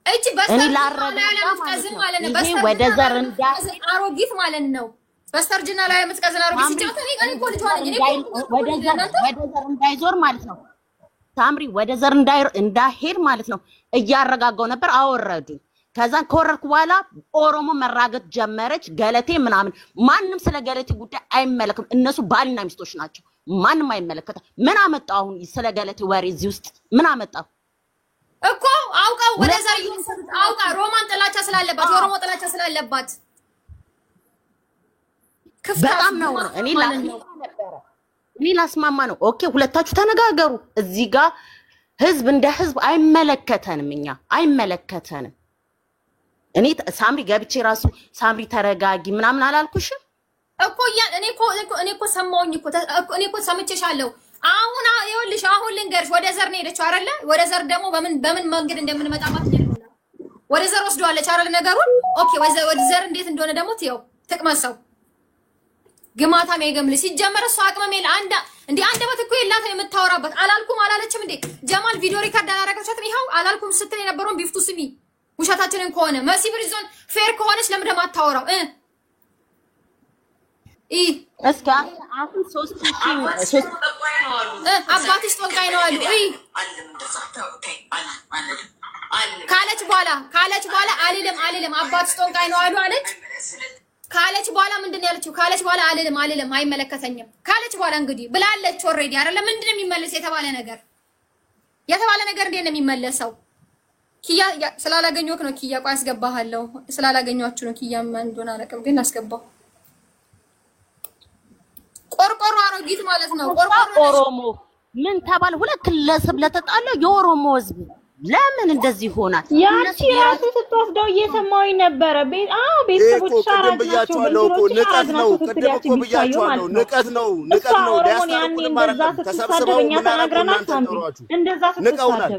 እቺ በስተርጅና ላይ ለምትቀዝን ማለት ነው። በስተርጅና ወደ ዘር አሮጊት ማለት ነው። በስተርጅና ላይ ለምትቀዝን አሮጊት ሲጫወት እኔ እኮ ልጅ ሆነኝ ወደ ዘር እንዳይዞር ማለት ነው። ሳምሪ ወደ ዘር እንዳይሄድ ማለት ነው። እያረጋጋው ነበር አወረዱ። ከዛን ከወረድኩ በኋላ ኦሮሞ መራገጥ ጀመረች። ገለቴ ምናምን ማንንም ስለ ገለቴ ጉዳይ አይመለከም። እነሱ ባልና ሚስቶች ናቸው። ማንንም አይመለከታ። ምን አመጣው አሁን ስለ ገለቴ ወሬ እዚህ ውስጥ ምን አመጣው እኮ? አውቃው ወደ ዘር አውቃ ሮማን ጥላቻ ስላለባት የኦሮሞ ጥላቻ ስላለባት በጣም ነው እኔ ላስማማ ነው። ኦኬ ሁለታችሁ ተነጋገሩ። እዚህ ጋር ህዝብ እንደ ህዝብ አይመለከተንም፣ እኛ አይመለከተንም። እኔ ሳምሪ ገብቼ ራሱ ሳምሪ ተረጋጊ ምናምን አላልኩሽም እኮ እኔ እኮ ሰማሁኝ እኮ እኔ እኮ ሰምቼሻለሁ። አሁን ይኸውልሽ አሁን ልንገርሽ ወደ ዘር ነው ሄደችው አይደለ? ወደ ዘር ደግሞ በምን መንገድ እንደምንመጣባት ነው። ወደ ዘር ወስደዋለች አይደል ነገሩን? ኦኬ ወደ ዘር እንዴት እንደሆነ ደግሞ ትየው ትቅመሰው። ግማታም የገምል ሲጀመር እሷ አቅመሜል አንደበት እኮ የላት ነው የምታወራበት። አላልኩም አላለችም እንዴ? ጀማል ቪዲዮ ሪካርድ አላረጋችሁትም? ይኸው አላልኩም ስትል የነበረውን ቢፍቱ ስሚ። ውሸታችንን ከሆነ መሲ ብሪዞን ፌር ከሆነች ለምን ደማ አታወራው? እስካ አሁን 3 አባትሽ ጦንቃይ ነው አሉ። ካለች በኋላ አልልም አባትሽ ጦንቃይ ነው አሉ አለች። ካለች በኋላ ምንድን ነው ያለችው? ካለች በኋላ አልልም አይመለከተኝም ካለች በኋላ እንግዲህ ብላለች። ኦሬዲ አይደለ? ምንድነው የሚመለስ የተባለ ነገር እንዴት ነው የሚመለሰው? ኪያ ስላላገኘሁት ነው። ኪያ ቆይ አስገባሃለሁ። ስላላገኘኋችሁ ነው። ኪያ ማን እንደሆነ አላውቅም ግን አስገባው። ቆርቆሮ አሮጊት ማለት ነው። ኦሮሞ ምን ተባለ? ሁለት ግለሰብ ለተጣለው የኦሮሞ ህዝብ ለምን እንደዚህ ይሆናል? ያንቺ ራሱ ስትወስደው እየሰማሁኝ ነበረ። ቤተሰቦች ሻራቸው ንቀት ነው። ቅድም እኮ ብያቸዋለሁ። ንቀት ነው። ሊያስታርቁንም አይደለም ተሰብስበው ምን አረጉናንተ ተሯችሁ ንቀውናል።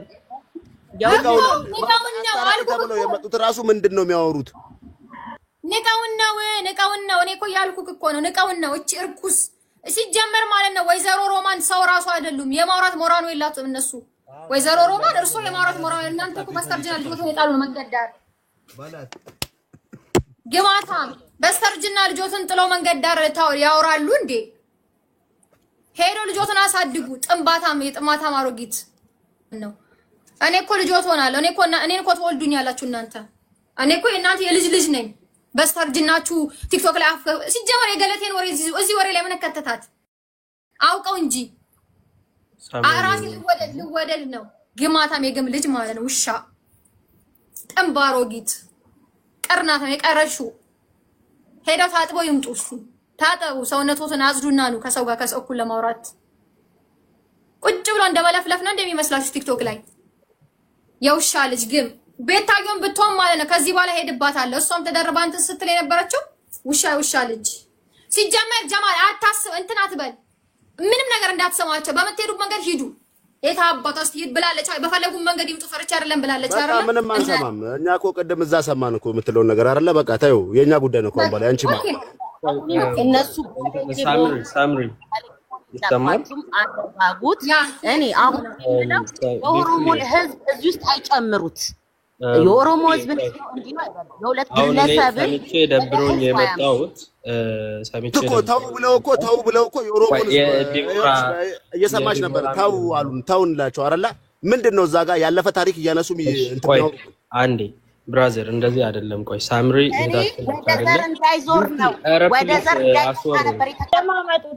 ተብለው የመጡት ራሱ ምንድን ነው የሚያወሩት? ንቀውን ነው። እኔ እኮ ያልኩህ እኮ ነው። ንቀውን ነው። እቺ እርኩስ ሲጀመር ማለት ነው። ወይዘሮ ሮማን ሰው ራሱ አይደሉም። የማውራት ሞራል ነው የላትም እነሱ። ወይዘሮ ሮማን እርሶ የማውራት ሞራል እናንተ እኮ በስተርጅና ልጆትን የጣሉ ነው መንገድ ዳር ግማታም በስተርጅና ልጆትን ጥለው መንገድ ዳር ያወራሉ እንዴ? ሄዶ ልጆትን አሳድጉ። የጥማታም አሮጊት ነው። እኔ እኮ ልጆት ሆናለሁ። እኔ እኮ ትወልዱኛላችሁ እናንተ። እኔ እኮ የእናንተ የልጅ ልጅ ነኝ። በስተርጅናችሁ ቲክቶክ ላይ ሲጀመር የገለቴን ወሬ እዚህ ወሬ ላይ ምን ከተታት አውቀው እንጂ አራሲ ልወደድ ነው። ግማታም የግም ልጅ ማለት ነው። ውሻ ጠምባሮጊት ቀርናታም የቀረሹ ሄደው ታጥበው ይምጡ። ታጠቡ፣ ሰውነቶትን አጽዱና ነው ከሰው ጋር ከሰው እኩል ለማውራት ቁጭ ብሎ እንደመለፍለፍ ነው እንደሚመስላችሁ ቲክቶክ ላይ የውሻ ልጅ ግን ቤታዮን ብትሆን ማለት ነው። ከዚህ በኋላ ሄድባታለሁ። እሷም ተደርባ እንትን ስትል የነበረችው ውሻ ልጅ ሲጀመር ጀማል አታስብ እንትን አትበል። ምንም ነገር እንዳትሰማቸው። በመትሄዱ መንገድ ሂዱ። የታባታስ ሂድ ብላለች። በፈለጉ መንገድ ይምጡ። ፈርቻ አይደለም ብላለች አይደል? ምንም አንሰማም። እኛ እኮ ቀደም እዛ ሰማን እኮ የምትለው ነገር አይደለ? በቃ ታዩ የኛ ጉዳይ ነው። ኮምባላ አንቺ እነሱ ሳምሪ ይሰማል አረጋጉት። እኔ አሁን የኦሮሞ ህዝብ እዚህ ውስጥ አይጨምሩት። የኦሮሞ ህዝብ የሁለት ግለሰብ ሰምቼ ደብሮኝ የመጣሁት ሰምቼ ተው ብለው እኮ የኦሮሞ እየሰማች ነበር። ተው አሉን። ተው እንላቸው አይደለ? ምንድነው እዛ ጋር ያለፈ ታሪክ እያነሱ እንትነው አንዴ ብራዘር እንደዚህ አይደለም። ቆይ ሳምሪ ወደዘር እንዳይዞር ነው። ወደዘር እንዳይዞር ነበር።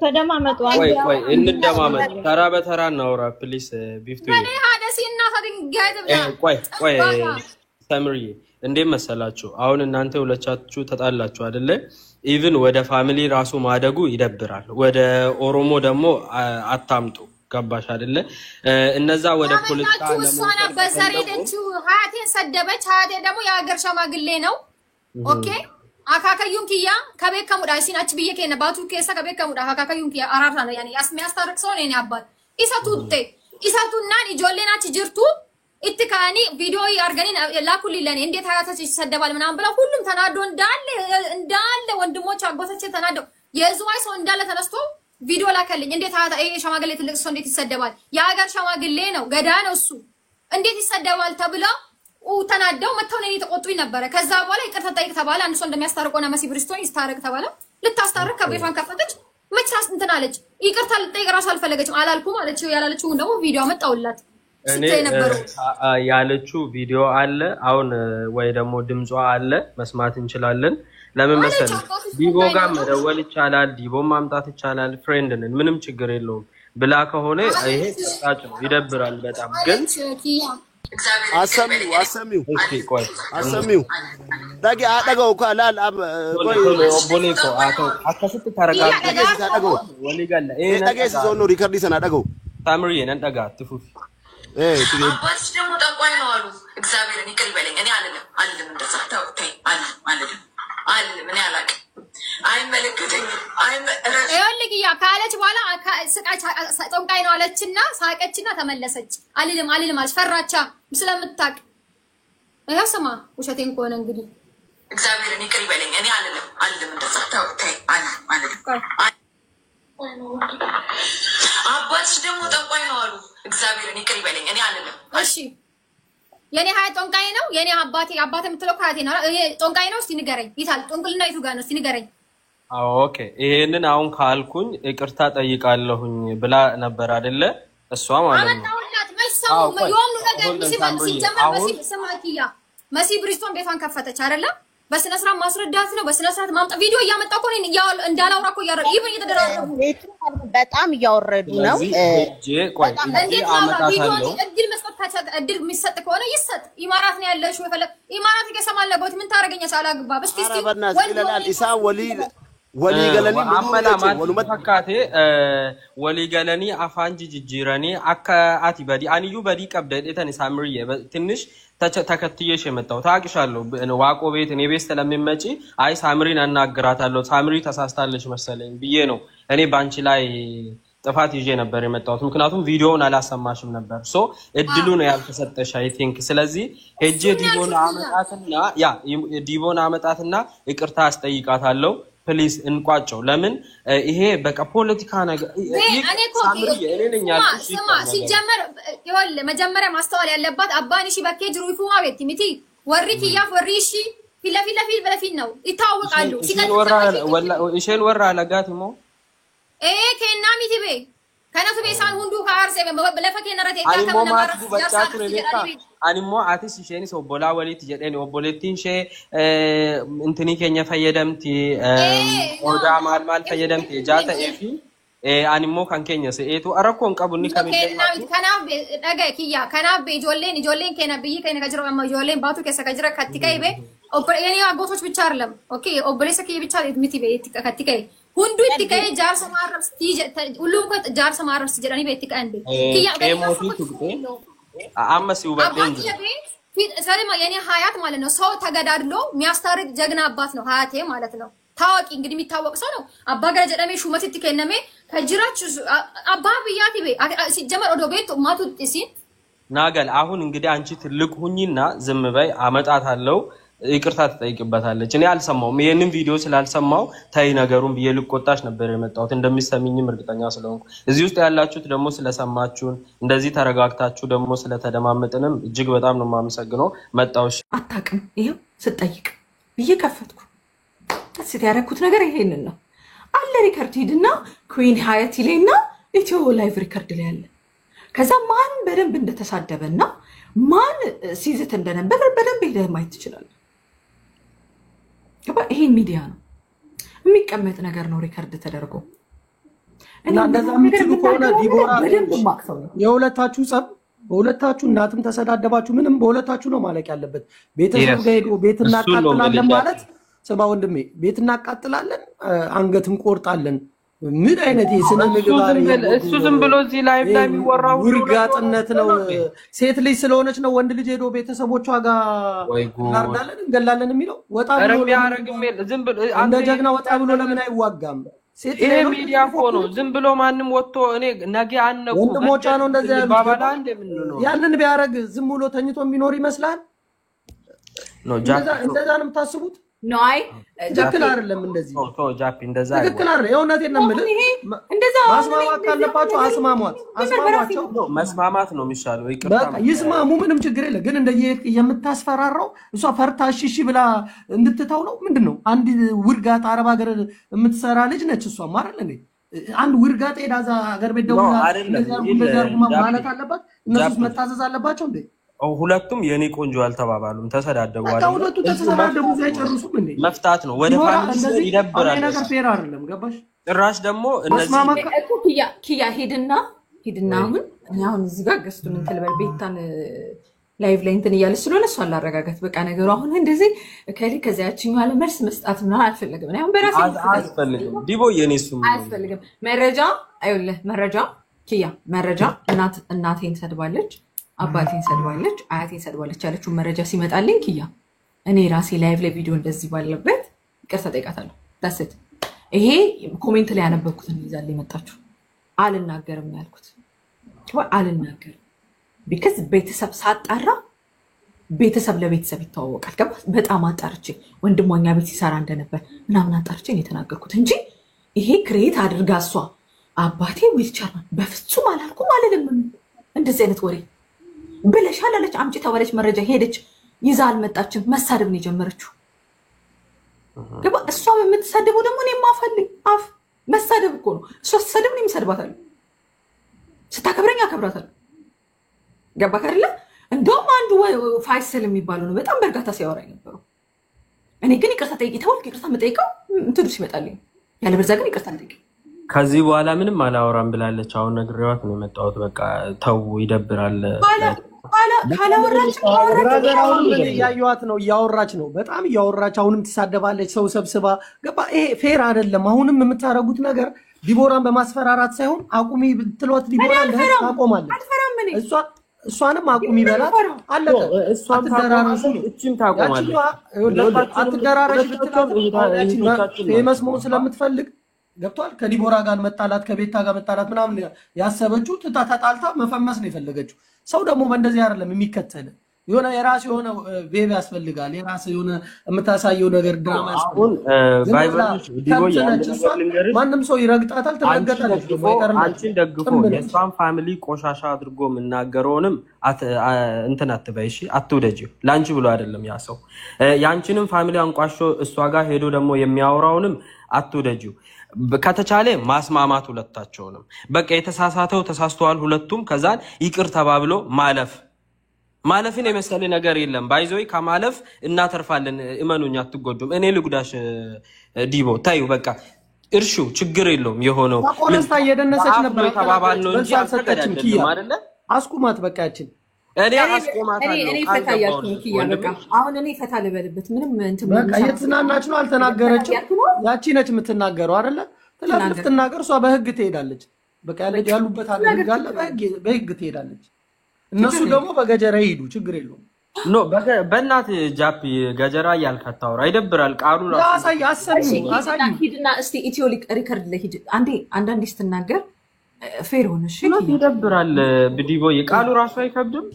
ተደማመጡ። ቆይ እንደማመጥ ተራ በተራ እናውራ ፕሊስ። ቢፍቱ እኔ ሀደሲና ቆይ ሳምሪ እንዴት መሰላችሁ? አሁን እናንተ ሁለታችሁ ተጣላችሁ አይደለ? ኢቭን ወደ ፋሚሊ ራሱ ማደጉ ይደብራል። ወደ ኦሮሞ ደግሞ አታምጡ። ገባሽ አይደለ? እነዛ ወደ ፖለቲካ ለምን በዘር ሄደችው? ሀያቴን ሰደበች። ሀያቴ ደግሞ የሀገር ሸማግሌ ነው። ኦኬ አካካዩን ኪያ ከቤት ከሙዳ ሲናች ብዬ ከነ ባቱ ከሳ ከቤት ከሙዳ አካካዩን ኪያ አራራ ነው ያኔ የሚያስታርቅ ሰው ነው። እኔ አባት ኢሳቱና ጆሌናች ጅርቱ ኢትካኒ ቪዲዮ ያርገኒ ላኩልኝ ለኔ እንዴት ሀያታች ይሰደባል ምናምን ብለው ሁሉም ተናዶ እንዳለ ወንድሞች አጎቶቼ ተናደው የዝዋይ ሰው እንዳለ ተነስቶ ቪዲዮ ላከልኝ። እንዴት ሀያታ ይሄ ሸማግሌ ትልቅ ሰው እንዴት ይሰደባል? የሀገር ሸማግሌ ነው፣ ገዳ ነው እሱ እንዴት ይሰደባል ተብለው ተናደው መተው ነው የተቆጡኝ ነበረ። ከዛ በኋላ ይቅርታ ጠይቅ ተባለ። አንድ ሰው እንደሚያስታርቀውና መሲ ብሪስቶን ይስታረቅ ተባለ። ልታስታርቅ ከቤቷን ከፈተች። መቻስ እንትን አለች። ይቅርታ ልጠይቅ ራሱ አልፈለገችም። አላልኩም አለችው። ያላለችው ደግሞ ቪዲዮ አመጣውላት። እኔ ያለችው ቪዲዮ አለ አሁን ወይ ደግሞ ድምጿ አለ መስማት እንችላለን። ለምን መሰለኝ ዲቦ ጋር መደወል ይቻላል፣ ዲቦ ማምጣት ይቻላል። ፍሬንድ ነን ምንም ችግር የለውም ብላ ከሆነ ይሄ ተጣጭ ነው፣ ይደብራል በጣም። ግን አሰሚው ዳጊ አደጋው ካላል ቆይ ቦሌኮ አከስት ታረጋግጥ ወሊጋለ ዳጊ ሲዞን ነው ሪከርድ ይሰና አደጋው ሳምሪ ነን ዳጋ ትፉፍ አባትሽ ደግሞ ጠንቋይ ነው አሉ። እግዚአብሔርን ይቅር ይበለኝ። እኔ አልልም እንደዛ ተይ አልልም እኔ አላውቅም። አይመለከተኝም። ይኸውልህ ያ ካለች በኋላ ጠንቋይ ነው አለችና ሳቀችና ተመለሰች። አልልም አለች ፈራቻ ስለምታውቅ። ይኸው ስማ ውሸቴን ከሆነ እንግዲህ እግዚአብሔርን ይቅር ይበለኝ። እኔ አልልም እንደዛ ተይ አልልም። አባትሽ ደግሞ ጠንቋይ ነው አሉ። እግዚአብሔርን ይቅር ይበለኝ። እኔ አልልም። እሺ የኔ ሀያ ጠንቋይ ነው የኔ አባቴ የምትለው ካቴ ነው ጠንቋይ ነው። እስቲ ንገረኝ ይታል ጠንቁልና ይቱ ጋር ነው። እስቲ ንገረኝ። ኦኬ ይሄንን አሁን ካልኩኝ ይቅርታ ጠይቃለሁኝ ብላ ነበር አይደለ? እሷ ማለት ነው አመጣውላት መሰው የሆኑ ነገር ሲጀመር ስማኪያ መሲ ብሪስቶን ቤቷን ከፈተች አይደለ? በስነ ስርዓት ማስረዳት ነው። በስነ ስርዓት ማምጣት ቪዲዮ እያመጣው እኮ ነው እንዳላውራ እኮ ያረ ይብን እየተደራረቡ በጣም እያወረዱ ነው። እድል የሚሰጥ ከሆነ ይሰጥ። ኢማራት ነው ያለሽ ወይ ፈለግ ኢማራት ከሰማል ለጎት ምን ታረጋኛች? አላግባ እስቲ ወሊ ገለኒ ወሉመት ተካቴ ወሊ ገለኒ አፋንጂ ጅጅረኒ አካ አቲ በዲ አንዩ በዲ ቀብደ ደተን ሳምሪ ትንሽ ተከትየሽ የመጣው ታውቂሻለሁ። ዋቆ ቤት እኔ ቤት ስለሚመጪ አይ ሳምሪን አናግራታለሁ ሳምሪ ተሳስታለች መሰለኝ ብዬ ነው እኔ ባንቺ ላይ ጥፋት ይዤ ነበር የመጣሁት። ምክንያቱም ቪዲዮውን አላሰማሽም ነበር። ሶ እድሉ ነው ያልተሰጠሽ አይ ቲንክ። ስለዚህ ሄጄ ዲቦን አመጣትና ይቅርታ አስጠይቃታለሁ። ፕሊዝ እንቋጨው። ለምን ይሄ በቃ ፖለቲካ ነገር ሲጀመር ይወል መጀመሪያ ማስተዋል ያለባት አባንሺ በከጅሩ ይፉማ ቤት ሚቲ ወሪክ ያፍ ወሪሺ ፊለፊል ነው ይታወቃሉ። ኢሼን ወራ ለጋትሞ ከና ሚቲ ቤ ከነቱ ቤሳን ሁንዱ ካርሴ በለፈከ ነረቴ አኒሞ አቲስ ኢሼኒ ሶቦላ ወሊት ጀደኒ ኦቦሌቲን ሼ እንትኒ ከኛ ፈየደምቲ ኦዳ ማልማል ፈየደምቲ ጃታ ኤፊ አኒሞ ካንከኛ ሰኤቱ አረኮን ቀቡኒ ከናብ ደጋ ኪያ ከናብ ጆሌን ከና ብይ ከና ከጅሮ ጆሌን ባቱ ከሰከጅራ ከትከይ ቤ የኔ አጎቶች ብቻ አይደለም። ኦኬ ኦብሬሰ ከይ ብቻ ሚቲ ቤ ከትከይ ሁንዱ ትከይ ጃር ሰማረስ ሁሉም ኮ ጃር ሰማረስ ጀዳኒ ቤት ከአንዴ ኪያ አመሲው በደንጅ ሰለማ የኔ ሀያት ማለት ነው። ሰው ተገዳድሎ የሚያስታርቅ ጀግና አባት ነው ሀያቴ ማለት ነው። ታዋቂ እንግዲህ የሚታወቅ ሰው ነው። አባ ገረ ጀዳሜ ሹመት ትከነሜ ከጅራች አባ ብያቲ ቤ ሲጀመር ኦዶ ቤት ማቱት ሲን ናገል አሁን እንግዲህ አንቺ ትልቅ ሁኚና ዝም በይ አመጣታለሁ። ይቅርታ ትጠይቅበታለች። እኔ አልሰማውም ይሄንን ቪዲዮ ስላልሰማው ታይ ነገሩን ብዬ ልቆጣሽ ነበር የመጣሁት እንደሚሰሚኝም እርግጠኛ ስለሆንኩ። እዚህ ውስጥ ያላችሁት ደግሞ ስለሰማችሁን እንደዚህ ተረጋግታችሁ ደግሞ ስለተደማመጥንም እጅግ በጣም ነው የማመሰግነው። መጣውሽ አታውቅም ይሄው ስጠይቅ ብዬ ከፈትኩ እስቲ ያረኩት ነገር ይሄንን ነው አለ ሪከርድ ሂድና ኩዊን ሀያት ይለና ኢትዮ ላይቭ ሪከርድ ላይ አለ። ከዛ ማን በደንብ እንደተሳደበና ማን ሲዝት እንደነበር በደንብ ሄደህ ማየት ትችላለህ። ይሄ ሚዲያ ነው የሚቀመጥ ነገር ነው ሪከርድ ተደርጎ እና እንደዛ ምትሉ ከሆነ ዲቦራ የሁለታችሁ ጸብ በሁለታችሁ እናትም ተሰዳደባችሁ ምንም በሁለታችሁ ነው ማለቅ ያለበት። ቤተሰብ ጋር ሄዶ ቤት እናቃጥላለን ማለት ስማ ወንድሜ ቤት እናቃጥላለን አንገትም ቆርጣለን ምን አይነት የስነ ምግባር እሱ ዝም ብሎ እዚህ ላይቭ ላይ የሚወራው ውርጋጥነት ነው። ሴት ልጅ ስለሆነች ነው ወንድ ልጅ ሄዶ ቤተሰቦቿ ጋር እናርዳለን እንገላለን የሚለው ወጣ ብሎ ዝም ብሎ እንደ ጀግና ወጣ ብሎ ለምን አይዋጋም? ይሄ ሚዲያ እኮ ነው። ዝም ብሎ ማንም ወጥቶ እኔ ነገ አነቁ ወንድሞቿ ነው እንደዛ ባባላ ያንን ቢያረግ ዝም ብሎ ተኝቶ የሚኖር ይመስላል ነው እንደዛ ነው የምታስቡት? ነው አይ ትክክል አይደለም። እንደዚህ ጃፒ እንደዛ ትክክል አይደለም። የእውነቴን ነው የምልህ። እንደዛ ማስማማት ካለባችሁ አስማሟቸው። መስማማት ነው የሚሻለው። ይቅርታ በቃ ይስማሙ፣ ምንም ችግር የለም። ግን እንደየ የምታስፈራራው እሷ ፈርታ እሺ ብላ እንድትተው ነው ምንድነው? አንድ ውርጋጥ አረብ ሀገር የምትሰራ ልጅ ነች እሷ አይደል እንዴ? አንድ ውርጋጥ ሄዳ እዛ ሀገር ቤት ደውላ እንደዛ ማለት አለባት። እነሱስ መታዘዝ አለባቸው እንዴ? ሁለቱም የኔ ቆንጆ አልተባባሉም፣ ተሰዳደቡ አይደል? ሁለቱ ተሰዳደቡ አይጨርሱም እንዴ? መፍታት ነው ወደ ፋሚሊ ይደብራል። ነገር ፌር አይደለም። ገባሽ? ጭራሽ ደግሞ እነዚህ ኪያ ሄድና አሁን እዚህ ጋር ገስቱን እንትን በል ቤታን ላይቭ ላይ እንትን እያለች ስለሆነ እሷን ላረጋጋት በቃ ነገሩ አሁን እንደዚህ ከዚያችኛው አለ መልስ መስጣት ነው አልፈልግም። እኔ አሁን በራሴ አያስፈልግም ዲቦ የኔሱም አያስፈልግም። መረጃ አይውልህ መረጃ ኪያ መረጃ እናቴን ሰድባለች፣ አባቴን ሰድባለች፣ አያቴን ሰድባለች ያለችውን መረጃ ሲመጣልኝ ኪያ እኔ ራሴ ላይቭ ላይ ቪዲዮ እንደዚህ ባለበት ይቅርታ ጠይቃታለሁ። ዳስት ይሄ ኮሜንት ላይ ያነበብኩትን ይዛል የመጣችሁ አልናገርም ያልኩት አልናገርም ቢካዝ ቤተሰብ ሳጣራ ቤተሰብ ለቤተሰብ ይተዋወቃል። ገባ በጣም አጣርቼ ወንድሟኛ ቤት ሲሰራ እንደነበር ምናምን አጣርቼ ነው የተናገርኩት እንጂ ይሄ ክሬት አድርጋ እሷ አባቴ ዊልቸር በፍጹም አላልኩም አልልም። እንደዚህ አይነት ወሬ ብለሻል አለች አምጪ ተባለች መረጃ ሄደች ይዛ አልመጣችም። መሳደብ ነው የጀመረችው። ገባ እሷ የምትሰደበው ደግሞ እኔ ማፈልኝ አፍ መሳደብ እኮ ነው። እሷ ስትሰደብ እኔም እሰድባታለሁ፣ ስታከብረኝ አከብራታለሁ። ገባ አይደለ? እንደውም አንዱ ፋይሰል የሚባለው ነው በጣም በእርጋታ ሲያወራ የነበረው። እኔ ግን ይቅርታ ጠይቂ ተባልኩ ይቅርታ የምጠይቀው እንትዱ ሲመጣልኝ ያለበለዚያ ግን ይቅርታ ጠይቂ ከዚህ በኋላ ምንም አላወራም ብላለች። አሁን ነግሬዋት ነው የመጣሁት። በቃ ተው ይደብራል። እያየኋት ነው እያወራች ነው በጣም እያወራች አሁንም ትሳደባለች ሰው ሰብስባ ገባ። ይሄ ፌር አይደለም። አሁንም የምታረጉት ነገር ዲቦራን በማስፈራራት ሳይሆን አቁሚ ብትሏት ዲቦራን ለህግ ታቆማለች። እሷንም አቁሚ በላት አለቀ። እቺም ታቆማለች። አትደራረሽ ብትላት ፌመስ መሆን ስለምትፈልግ ገብቷል። ከዲቦራ ጋር መጣላት ከቤታ ጋር መጣላት ምናምን ያሰበችው ተጣልታ መፈመስ ነው የፈለገችው። ሰው ደግሞ በእንደዚህ አይደለም የሚከተል የሆነ የራስ የሆነ ቬብ ያስፈልጋል። የራስ የሆነ የምታሳየው ነገር ድራማ ያስፈልጋል። ማንም ሰው ይረግጣታል፣ ትረገጣለች። አንቺን ደግፎ የእሷን ፋሚሊ ቆሻሻ አድርጎ የምናገረውንም እንትን አትበይ እሺ፣ አትውደጂው። ለአንቺ ብሎ አይደለም ያ ሰው የአንቺንም ፋሚሊ አንቋሾ እሷ ጋር ሄዶ ደግሞ የሚያወራውንም አትውደጂው። ከተቻለ ማስማማት ሁለታቸውንም በቃ የተሳሳተው ተሳስተዋል ሁለቱም ከዛን ይቅር ተባብሎ ማለፍን የመሰለ ነገር የለም። ባይዞይ ከማለፍ እናተርፋለን። እመኑኝ አትጎዱም። እኔ ልጉዳሽ ዲቦ ታዩ በቃ እርሹ ችግር የለውም። የሆነው ቆንስታ እየደነሰች ነበር ተባባል ነው እንጂ አልተቀደደም አይደለ? አስቁማት በቃ ያችን እኔ ፈታ ያልኩኝ ኪያ በቃ አሁን እኔ ፈታ ልበልበት ምንም እንትን በቃ የትናናች ነው አልተናገረችም። ያቺ ነች የምትናገረው አይደለ? ትላልፍ ትናገር እሷ በህግ ትሄዳለች። በቃ ያሉበት አድርግ አለ በህግ ትሄዳለች። እነሱ ደግሞ በገጀራ ይሄዱ ችግር የለውም። ኖ በእናት ጃፒ ገጀራ ያልከታውራ ይደብራል። ቃሉ ራሱ አሳይ ሂድና እስቲ ኢትዮ ሪከርድ ላይ ሂድ አንዳንዴ ስትናገር ፌር ሆነ እሺ ይደብራል። ብዲቦ የቃሉ ራሱ አይከብድም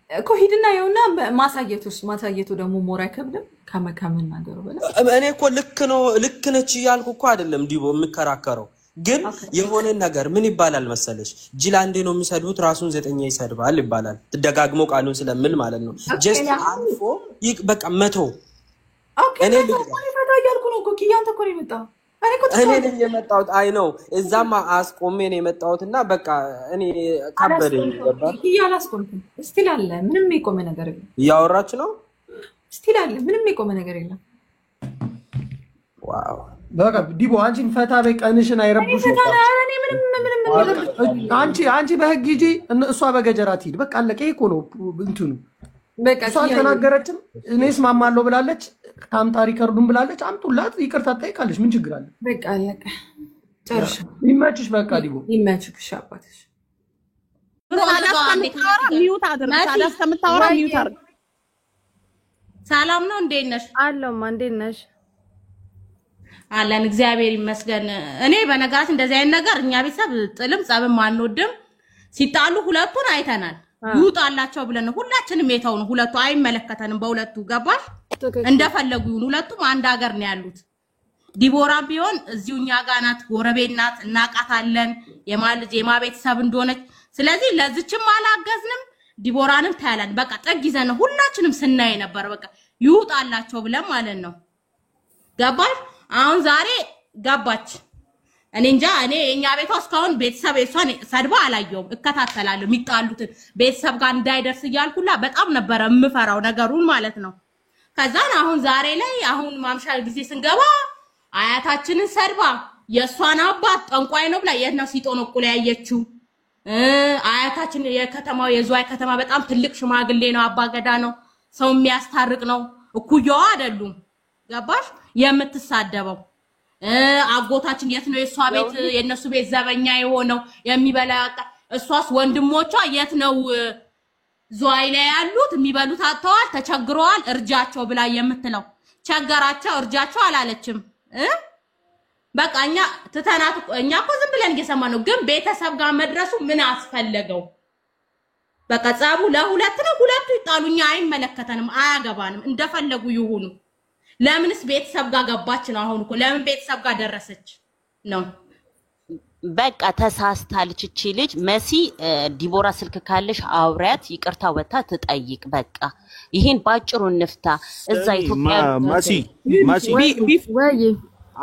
እኮ ሂድና የውና ማሳየቱ ደግሞ ሞራ አይከብድም ከመናገሩ በላይ እኔ እኮ ልክ ነች እያልኩ እኮ አይደለም ዲቦ የምከራከረው። ግን የሆነ ነገር ምን ይባላል መሰለሽ ጅል አንዴ ነው የሚሰድቡት ራሱን ዘጠኛ ይሰድባል ይባላል። ተደጋግሞ ቃሉን ስለምል ማለት ነው። ጀስት አልፎ በቃ መቶ እኔ ያልኩ ነው እኮ ኪያን ተኮር የመጣው እኔ ነኝ የመጣሁት። አይ ነው እዛማ አስቆሜ ነው የመጣሁትና በቃ እኔ ከበደኝ ይገባል። ያላስቆምኩኝ ስቲል አለ ምንም የቆመ ነገር የለም። እያወራች ነው ስቲል አለ ምንም የቆመ ነገር የለም። ዋው በቃ ዲቦ አንቺን ፈታ በቀንሽን አይረብሹ። አንቺ በህግ ሂጂ እሷ በገጀራ ትሂድ። በቃ አለቀ እኮ ነው እንትኑ። በቃ እሷ አልተናገረችም። እኔ እስማማለሁ ብላለች። ታምጣ ሪከርዱን ብላለች። አምጡላት ይቅርታ ትጠይቃለች። ምን ችግር አለ? በቃ አለቀ ጨርሽ። ይመችሽ በቃ ዲቦ ይመችሽ አባትሽ። ሰላም ነው እንዴት ነሽ? አለማ እንዴት ነሽ? አለን እግዚአብሔር ይመስገን። እኔ በነገራችን እንደዚህ አይነት ነገር እኛ ቤተሰብ ጥልም ጸብም አንወድም። ሲጣሉ ሁለቱን አይተናል። ይውጣላቸው ብለን ሁላችንም የተው ነው። ሁለቱ አይመለከተንም። በሁለቱ ገባሽ እንደፈለጉ ይሁን። ሁለቱም አንድ ሀገር ነው ያሉት። ዲቦራ ቢሆን እዚሁኛ ጋር ናት፣ ጎረቤት ናት፣ እናቃታለን የማ ቤተሰብ እንደሆነች። ስለዚህ ለዚችም አላገዝንም ዲቦራንም ታያለን። በቃ ጠግ ይዘን ሁላችንም ስናይ ነበር። በቃ ይውጣላቸው ብለን ማለት ነው። ገባሽ አሁን ዛሬ ገባች። እኔ እንጃ እኔ የኛ ቤቷ እስካሁን ቤተሰብ እሷን ሰድባ አላየውም። እከታተላለሁ የሚጣሉትን ቤተሰብ ጋር እንዳይደርስ እያልኩላ በጣም ነበር የምፈራው ነገሩን ማለት ነው። ከዛን አሁን ዛሬ ላይ አሁን ማምሻ ጊዜ ስንገባ አያታችንን ሰድባ የሷን አባት ጠንቋይ ነው ብላ የት ነው ሲጦነቁል ያየችው አያታችን የከተማው የዝዋይ ከተማ በጣም ትልቅ ሽማግሌ ነው፣ አባገዳ ነው፣ ሰው የሚያስታርቅ ነው። እኩያዋ አይደሉም። ገባሽ? የምትሳደበው አጎታችን የት ነው የሷ ቤት የነሱ ቤት ዘበኛ የሆነው የሚበላ ያጣ እሷስ ወንድሞቿ የት ነው ዝዋይ ላይ ያሉት የሚበሉት አጥተዋል ተቸግረዋል እርጃቸው ብላ የምትለው ቸገራቸው እርጃቸው አላለችም። በቃ እኛ ተተናት እኛ እኮ ዝም ብለን እየሰማን ነው። ግን ቤተሰብ ጋር መድረሱ ምን አስፈልገው? በቃ ጻቡ ለሁለት ነው፣ ሁለቱ ይጣሉኛ አይመለከተንም፣ አያገባንም፣ እንደፈለጉ ይሁኑ። ለምንስ ቤተሰብ ጋር ገባች ነው? አሁን እኮ ለምን ቤተሰብ ጋር ደረሰች ነው? በቃ ተሳስታለች እቺ ልጅ መሲ። ዲቦራ ስልክ ካለሽ አውሪያት፣ ይቅርታ ወታ ትጠይቅ። በቃ ይሄን ባጭሩ እንፍታ። እዛ ኢትዮጵያ መሲ ወይ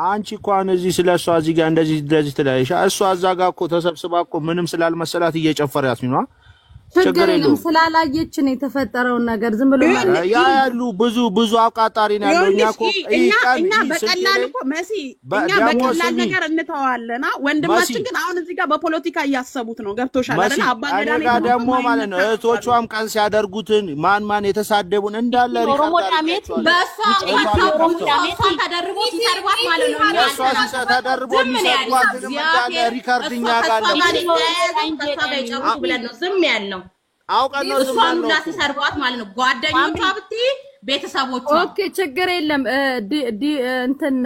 አንቺ እንኳን እዚህ ስለሷ እዚህ ጋር እንደዚህ ትላለሽ። እሷ እዛ ጋር እኮ ተሰብስባ እኮ ምንም ስላልመሰላት እየጨፈረች ነው። ችግር የለም ስላላየች ነው የተፈጠረውን ነገር ዝም ብሎ ያሉ ብዙ አቃጣሪ ነው ያለው። እኛ በቀላል እኮ መሲ እኛ በቀላል ነገር እንተዋለና ወንድማችን ግን አሁን እዚህ ጋር በፖለቲካ እያሰቡት ነው። ገብቶሻል አይደል? አባገዳኔ ደግሞ ማለት ነው እህቶቿም ቀን ሲያደርጉትን ማን የተሳደቡን እንዳለ ሪካርድ በሷ ይታወቁ ተደርቦ ሲሰርባት ማለት ነው። እሷ ተደርቦ ሲሰርባት እንዳለ ሪካርድኛ ጋር ነው ዝም ያለው አውቀን ነው እሷን ሁላ ተሰርባት ማለት ነው። ጓደኞቿ ብትይ ቤተሰቦቿ ኦኬ ችግር የለም። እንትን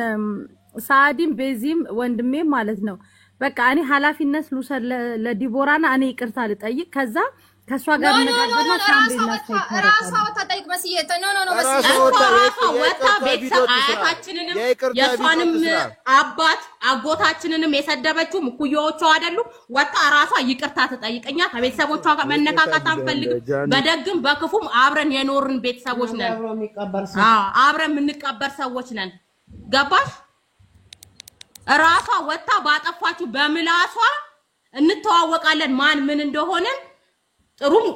ሳዲም ቤዚም ወንድሜ ማለት ነው። በቃ እኔ ኃላፊነት ልውሰድ ለዲቦራና እኔ ይቅርታ ልጠይቅ ከዛ ከሷ ጋር ነገርና ሳምሪና ራሳው ተጠይቅ መስዬ ኖ ወታ ቤተሰብ አያታችንንም የሷንም አባት አጎታችንንም የሰደበችው ምኩዮቿ አይደሉ? ወታ ራሷ ይቅርታ ተጠይቀኛ። ከቤተሰቦቿ ጋር መነካካት አንፈልግም። በደግም በክፉም አብረን የኖርን ቤተሰቦች ነን። አብረን የምንቀበር ሰዎች ነን። ገባሽ? ራሷ ወታ ባጠፋችሁ በምላሷ እንተዋወቃለን ማን ምን እንደሆነ ጥሩም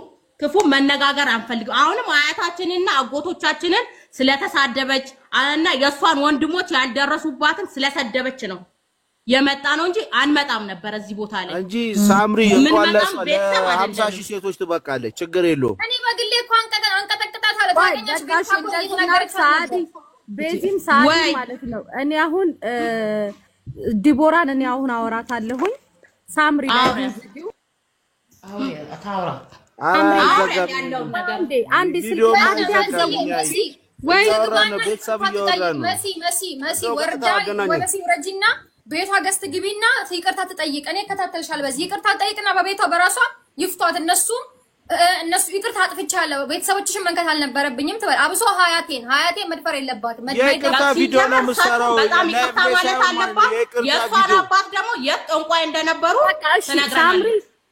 ክፉ መነጋገር አንፈልግም። አሁንም አያታችንና አጎቶቻችንን ስለተሳደበች እና የሷን ወንድሞች ያልደረሱባትን ስለሰደበች ነው የመጣ ነው እንጂ አንመጣም ነበር እዚህ ቦታ ላይ እንጂ ሳምሪ እንኳንለስ 50,000 ሴቶች ትበቃለች። ችግር የለውም። እኔ በግሌ እኮ አንቀጠቅጣታለሁ ታገኛች ቤት ሳዲ ቤዚም ሳዲ ማለት ነው። እኔ አሁን ዲቦራን እኔ አሁን አወራታለሁኝ ሳምሪ አታውራ አንድ ስልክ ወይ መሲ ወረጂና ቤቷ ገስት ግቢና ይቅርታ ትጠይቅ። እኔ ከታተልሻል በዚህ ይቅርታ ትጠይቅና በቤቷ በራሷ ይፍቷት። እነሱ ይቅርታ አጥፍቻለሁ ቤተሰቦችሽን መንከት አልነበረብኝም ትበል። አብሶ ሀያቴን መድፈር የለባትም። ይቅርታ ቪዲዮ ነው የምትሰራው። በጣም ይቅርታ ማለት አለባት። የሷን አባት ደግሞ የት ጠንቋይ እንደነበሩ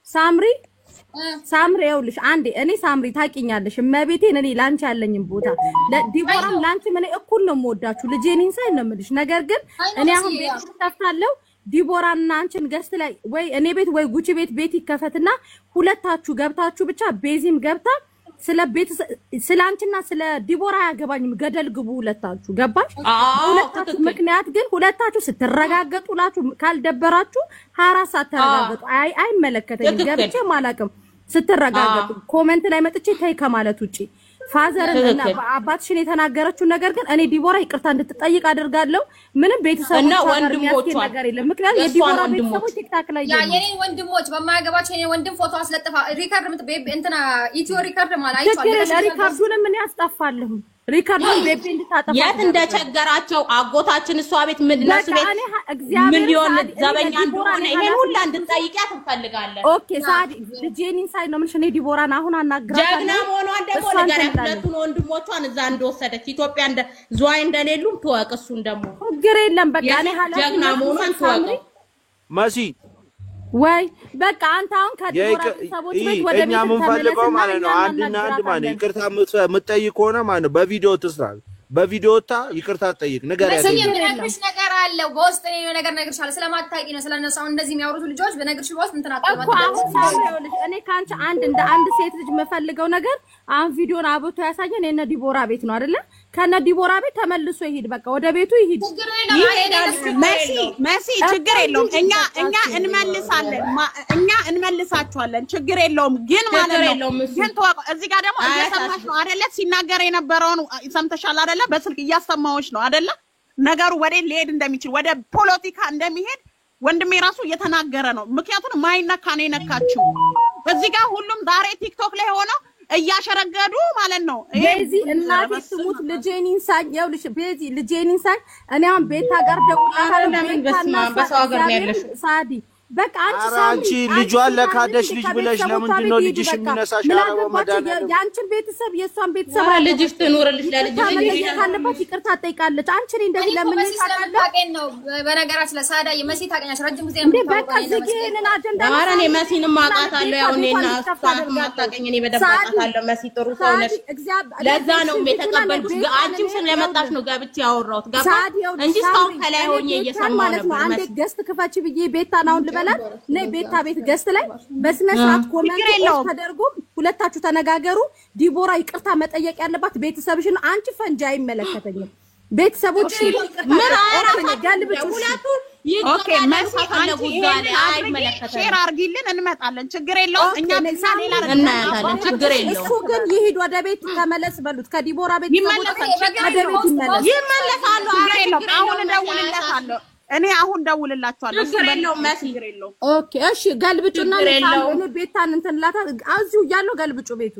ሳምሪ ይኸውልሽ አንዴ እኔ ሳምሪ ታውቂኛለሽ እመቤቴን እኔ ላንቺ ያለኝም ቦታ ለዲቦራም ላንቺ ምን እኩል ነው የምወዳችሁ ልጄን ኢንሳይድ ነው የምልሽ። ነገር ግን እኔ አሁን ቤት ተፍታለሁ ዲቦራና አንቺን ገስት ላይ ወይ እኔ ቤት ወይ ጉቺ ቤት ይከፈትና ሁለታችሁ ገብታችሁ ብቻ ቤዚም ገብታ ስለ አንቺና ስለ ዲቦራ ያገባኝም ገደል ግቡ ሁለታችሁ። ገባሽ? ሁለታችሁ ምክንያት ግን ሁለታችሁ ስትረጋገጡላችሁ ካልደበራችሁ 24 ሰዓት ተረጋገጡ። አይመለከተኝም ገብቼ ማላቅም ስትረጋገጡ ኮሜንት ላይ መጥቼ ተይ ከማለት ውጪ ፋዘርና አባትሽን የተናገረችው ነገር ግን እኔ ዲቦራ ይቅርታ እንድትጠይቅ አድርጋለሁ። ምንም ቤተሰብ እና ወንድሞቿ ነገር የለም። ምክንያቱም የዲቦራ ቤተሰቦች ቲክታክ ላይ የኔ ወንድሞች በማያገባቸው የኔ ወንድም ፎቶ አስለጥፋ ሪካርድ እንትና ኢትዮ ሪካርድ ማለት አይቻልም። ሪካርዱንም ምን ያስጠፋለሁ ሪካርዱን ቤቢ እንድታጠፋ የት እንደቸገራቸው አጎታችን እሷ ቤት ምንድነው ምን ሊሆን ዘበኛ እንደሆነ ይሄን ሁላ እንድትጠይቂያት እንፈልጋለን። ኦኬ ሳዲ ልጄን ኢንሳይድ ነው ምን እኔ ዲቦራን አሁን አናግራታለሁ። ጀግና መሆኗን ደግሞ ንገሪያት። ሁለቱን ወንድሞቿን እዛ እንደወሰደች ኢትዮጵያ እንደ ዝዋይ እንደሌሉም ትወቅ። እሱን ደግሞ ችግር የለም በቃ እኔ ጀግና መሆኗን ትወቅ። መሲ ወይ በቃ አንተ አሁን ከዲቦራ ሰዎች ቤት ወደ ቤት የምንፈልገው ማለት ነው አንድና አንድ ማለት ይቅርታ የምትጠይቅ ሆነ ማለት በቪዲዮ ትስራ በቪዲዮ ወጣ ይቅርታ ጠይቅ ነገር ያገኝ ነግርሽ ነገር አለ በውስጥ ነው ነገር ነግርሻለሁ ስለማታውቂ ነው ስለነሱ አሁን እንደዚህ የሚያወሩት ልጆች በነግርሽ በውስጥ እንትና እኔ ካንቺ እንደ አንድ ሴት ልጅ መፈልገው ነገር አሁን ቪዲዮን አብቶ ያሳየን የነ ዲቦራ ቤት ነው አይደለ ከነ ዲቦራ ቤት ተመልሶ ይሄድ በቃ ወደ ቤቱ ይሄድ መሲ ችግር የለውም እኛ እንመልሳቸዋለን ችግር የለውም ግን ማለት ነው ግን ተዋቆ እዚህ ጋር ደግሞ እየሰማሽ ነው አይደለ ሲናገር የነበረውን ሰምተሻል አይደለ በስልክ እያሰማዎች ነው አይደለ ነገሩ ወደ ሊሄድ እንደሚችል ወደ ፖለቲካ እንደሚሄድ ወንድሜ ራሱ እየተናገረ ነው ምክንያቱም ማይነካ ነው የነካችው እዚህ ጋር ሁሉም ዛሬ ቲክቶክ ላይ ሆኖ እያሸረገዱ ማለት ነው ቤዚ እናቴ ስሙት ልጄን ኢንሳን ይኸውልሽ ቤዚ ልጄን ኢንሳን እኔ አሁን ቤታ ጋር ደውላ በሰው ሀገር ነው ያለሽ ሳዲ በቃ አንቺ ልጇን ለካደሽ ልጅ ብለሽ ለምንድን ነው ልጅሽ የሚነሳሽ አረበው መዳን ያንቺን ቤተሰብ የሷን ቤተሰብ ልጅሽ ትኖርልሽ ለልጅሽ ካለባት ይቅርታ ጠይቃለች አንቺ እንደዚህ ለምን ታውቀኝ ነው በነገራችን ለሳዳ የመሲ ታውቀኛለሽ ረጅም ጊዜ ነው በቃ ዝጊንን አጀንዳ ኧረ እኔ መሲንም አውቃታለሁ ያው እኔና እሷን ማታውቀኝ እኔ በደንብ አውቃታለሁ መሲ ጥሩ ሰው ነሽ ለዛ ነው የተቀበልኩሽ አንቺም ስለመጣሽ ነው ገብቼ ያወራሁት ገባ እንጂ እስካሁን ከላይ ሆኜ እየሰማሁ ነበር አንዴ ገስት ክፈች ብዬ ቤታን አሁን ልበላት ነይ ቤታ ቤት ገስት ላይ በስነ ስርዓት ኮሜንት ተደርጎ ሁለታችሁ ተነጋገሩ ዲቦራ ይቅርታ መጠየቅ ያለባት ቤተሰብሽን አንቺ ፈንጂ አይመለከተኝም ቤተሰቦች ምን አራፍ ገልብጭ ሁለቱ ኦኬ መሲ አንቺ አይመለከተኝም ሼር አርጊልን እንመጣለን ችግር የለውም እኛ ሌላ እናያታለን ችግር የለውም እሱ ግን ይሄድ ወደ ቤት ተመለስ በሉት ከዲቦራ ቤት ይመለሳሉ አይደለም አሁን እደውልለታለሁ እኔ አሁን ደውልላችኋለሁ ችግር የለውም ችግር የለውም ኦኬ እሺ ገልብጩና እኔ ቤታን እንትንላታ አዚሁ ያለው ገልብጩ ቤቱ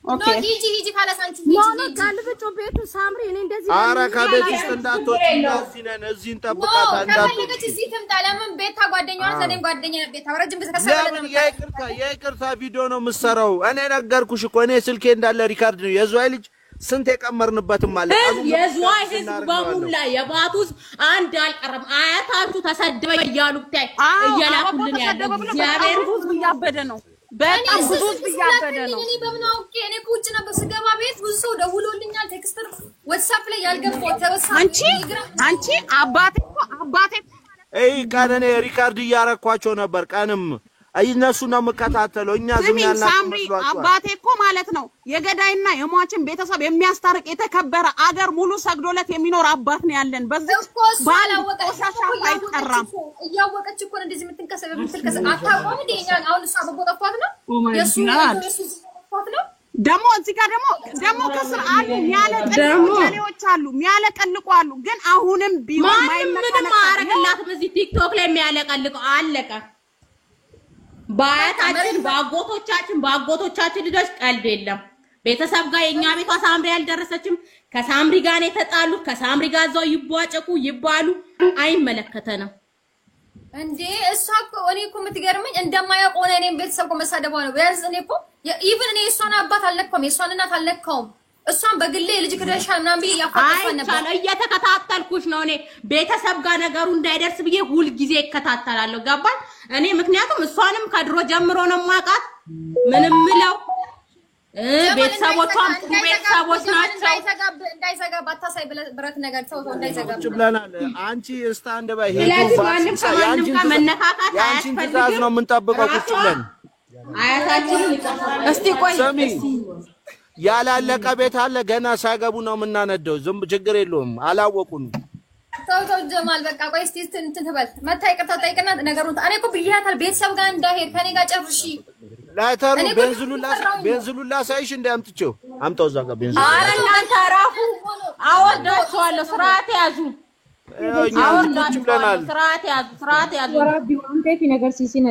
ኦኬ ሂጂ ካላሳንቺ ሂጂ ገልብጩ ቤቱ ሳምሪ እኔ እንደዚህ አራ ከቤት ውስጥ እንዳትወጪ ነን እዚህ እንጠብቃታ እንዳትወጪ እዚህ ትምጣ ለምን ቤታ ጓደኛዋ ዘኔም ጓደኛ ቤታ ረጅም ጊዜ ከሰበለ የይቅርታ ቪዲዮ ነው የምሰራው እኔ ነገርኩሽ እኮ እኔ ስልኬ እንዳለ ሪካርድ ነው የዟይ ልጅ ስንት የቀመርንበትም ማለት የዟይ ህዝብ በሙላ የባቱስ አንድ አልቀረም አያታችሁ ተሰደበ እያሉ ብታይ እያላኩልን ያለው እግዚአብሔር ህዝብ እያበደ ነው በጣም ብዙ ህዝብ እያበደ ነው እኔ በምን አውቄ እኔ ቁጭ ነበር ስገባ ቤት ብዙ ሰው ደውሎልኛል ቴክስት ዋትስአፕ ላይ ያልገባው ተወሳ አንቺ አባቴ ቀነኔ ሪካርድ እያረኳቸው ነበር ቀንም እነሱ ነው መከታተለው እኛ ዝም ያልናችሁ መስሏችኋል አባቴ እኮ ማለት ነው የገዳይና የሟችን ቤተሰብ የሚያስታርቅ የተከበረ አገር ሙሉ ሰግዶለት የሚኖር አባት ነው ያለን በዚህ ባላወቀሻሻ አይጠራም እያወቀች እኮ እንደዚህ የምትንከሰብ አታውቁም እንዴ አሁን እሷ በቦታፋት ነው የሱ ነው ደሞ እዚህ ጋር ደሞ ከስር አሉ ሚያለቀልቁ አሉ ሚያለቀልቁ አሉ ግን አሁንም ቢሆን ምንም አረጋላትም እዚህ ቲክቶክ ላይ የሚያለቀልቁ አለቀ በአጎቶቻችን ልጆች ቀልድ የለም ቤተሰብ ጋር የኛ ቤቷ ሳምሪ ያልደረሰችም ከሳምሪ ጋር ነው የተጣሉት ከሳምሪ ጋር እዛው ይቧጨቁ ይባሉ አይመለከተንም እንዴ እሷ እኔ እኮ የምትገርመኝ እንደማያውቅ ሆነ እኔም ቤተሰብ እኮ መሳደቧ ነው ቢያንስ እኔ እኮ ኢቭን እኔ እሷን አባት አልነካውም የእሷን እናት አልነካውም እሷን በግሌ ልጅ ክደሻል ምናምን ብዬ ያፋጠፋን ነበር አይቻለ እየተከታተልኩሽ ነው እኔ ቤተሰብ ጋር ነገሩ እንዳይደርስ ብዬ ሁሉ ጊዜ እከታተላለሁ ገባል እኔ ምክንያቱም እሷንም ከድሮ ጀምሮ ነው ማቃት ምንም ምለው ቤተሰቦቿም ቤተሰቦች ናቸው እንዳይዘጋ ባታሳይ ብረት ነገር ተው እንዳይዘጋ ብለናል አንቺ ስታንድ ባይ ሄዱ ያንቺን ትእዛዝ ነው የምንጠብቀው ቁጭ ብለን አያታችንን እስቲ ቆይ ያላለቀ ቤት አለ ገና ሳይገቡ ነው የምናነደው ዝም ችግር የለውም አላወቁን ተው ጀማል በቃ ቆይ እስቲ እንትን ትበል መታ ይቅርታ ጠይቅና ነገሩን እኔ እኮ ብያታል ቤተሰብ ጋር እንዳሄድ ከኔ ጋር ጨርሺ ላይተሩ ቤንዝሉላ ሳይሽ እንደ አምጣው እዛ ጋር ቤንዝሉላ ኧረ እናንተ አራፉ አወዳችኋለሁ ስርዓት ያዙ እኛ ቁጭ ብለናል ስርዓት ያዙ ወራዲ አንዴት ነገር ሲሲነ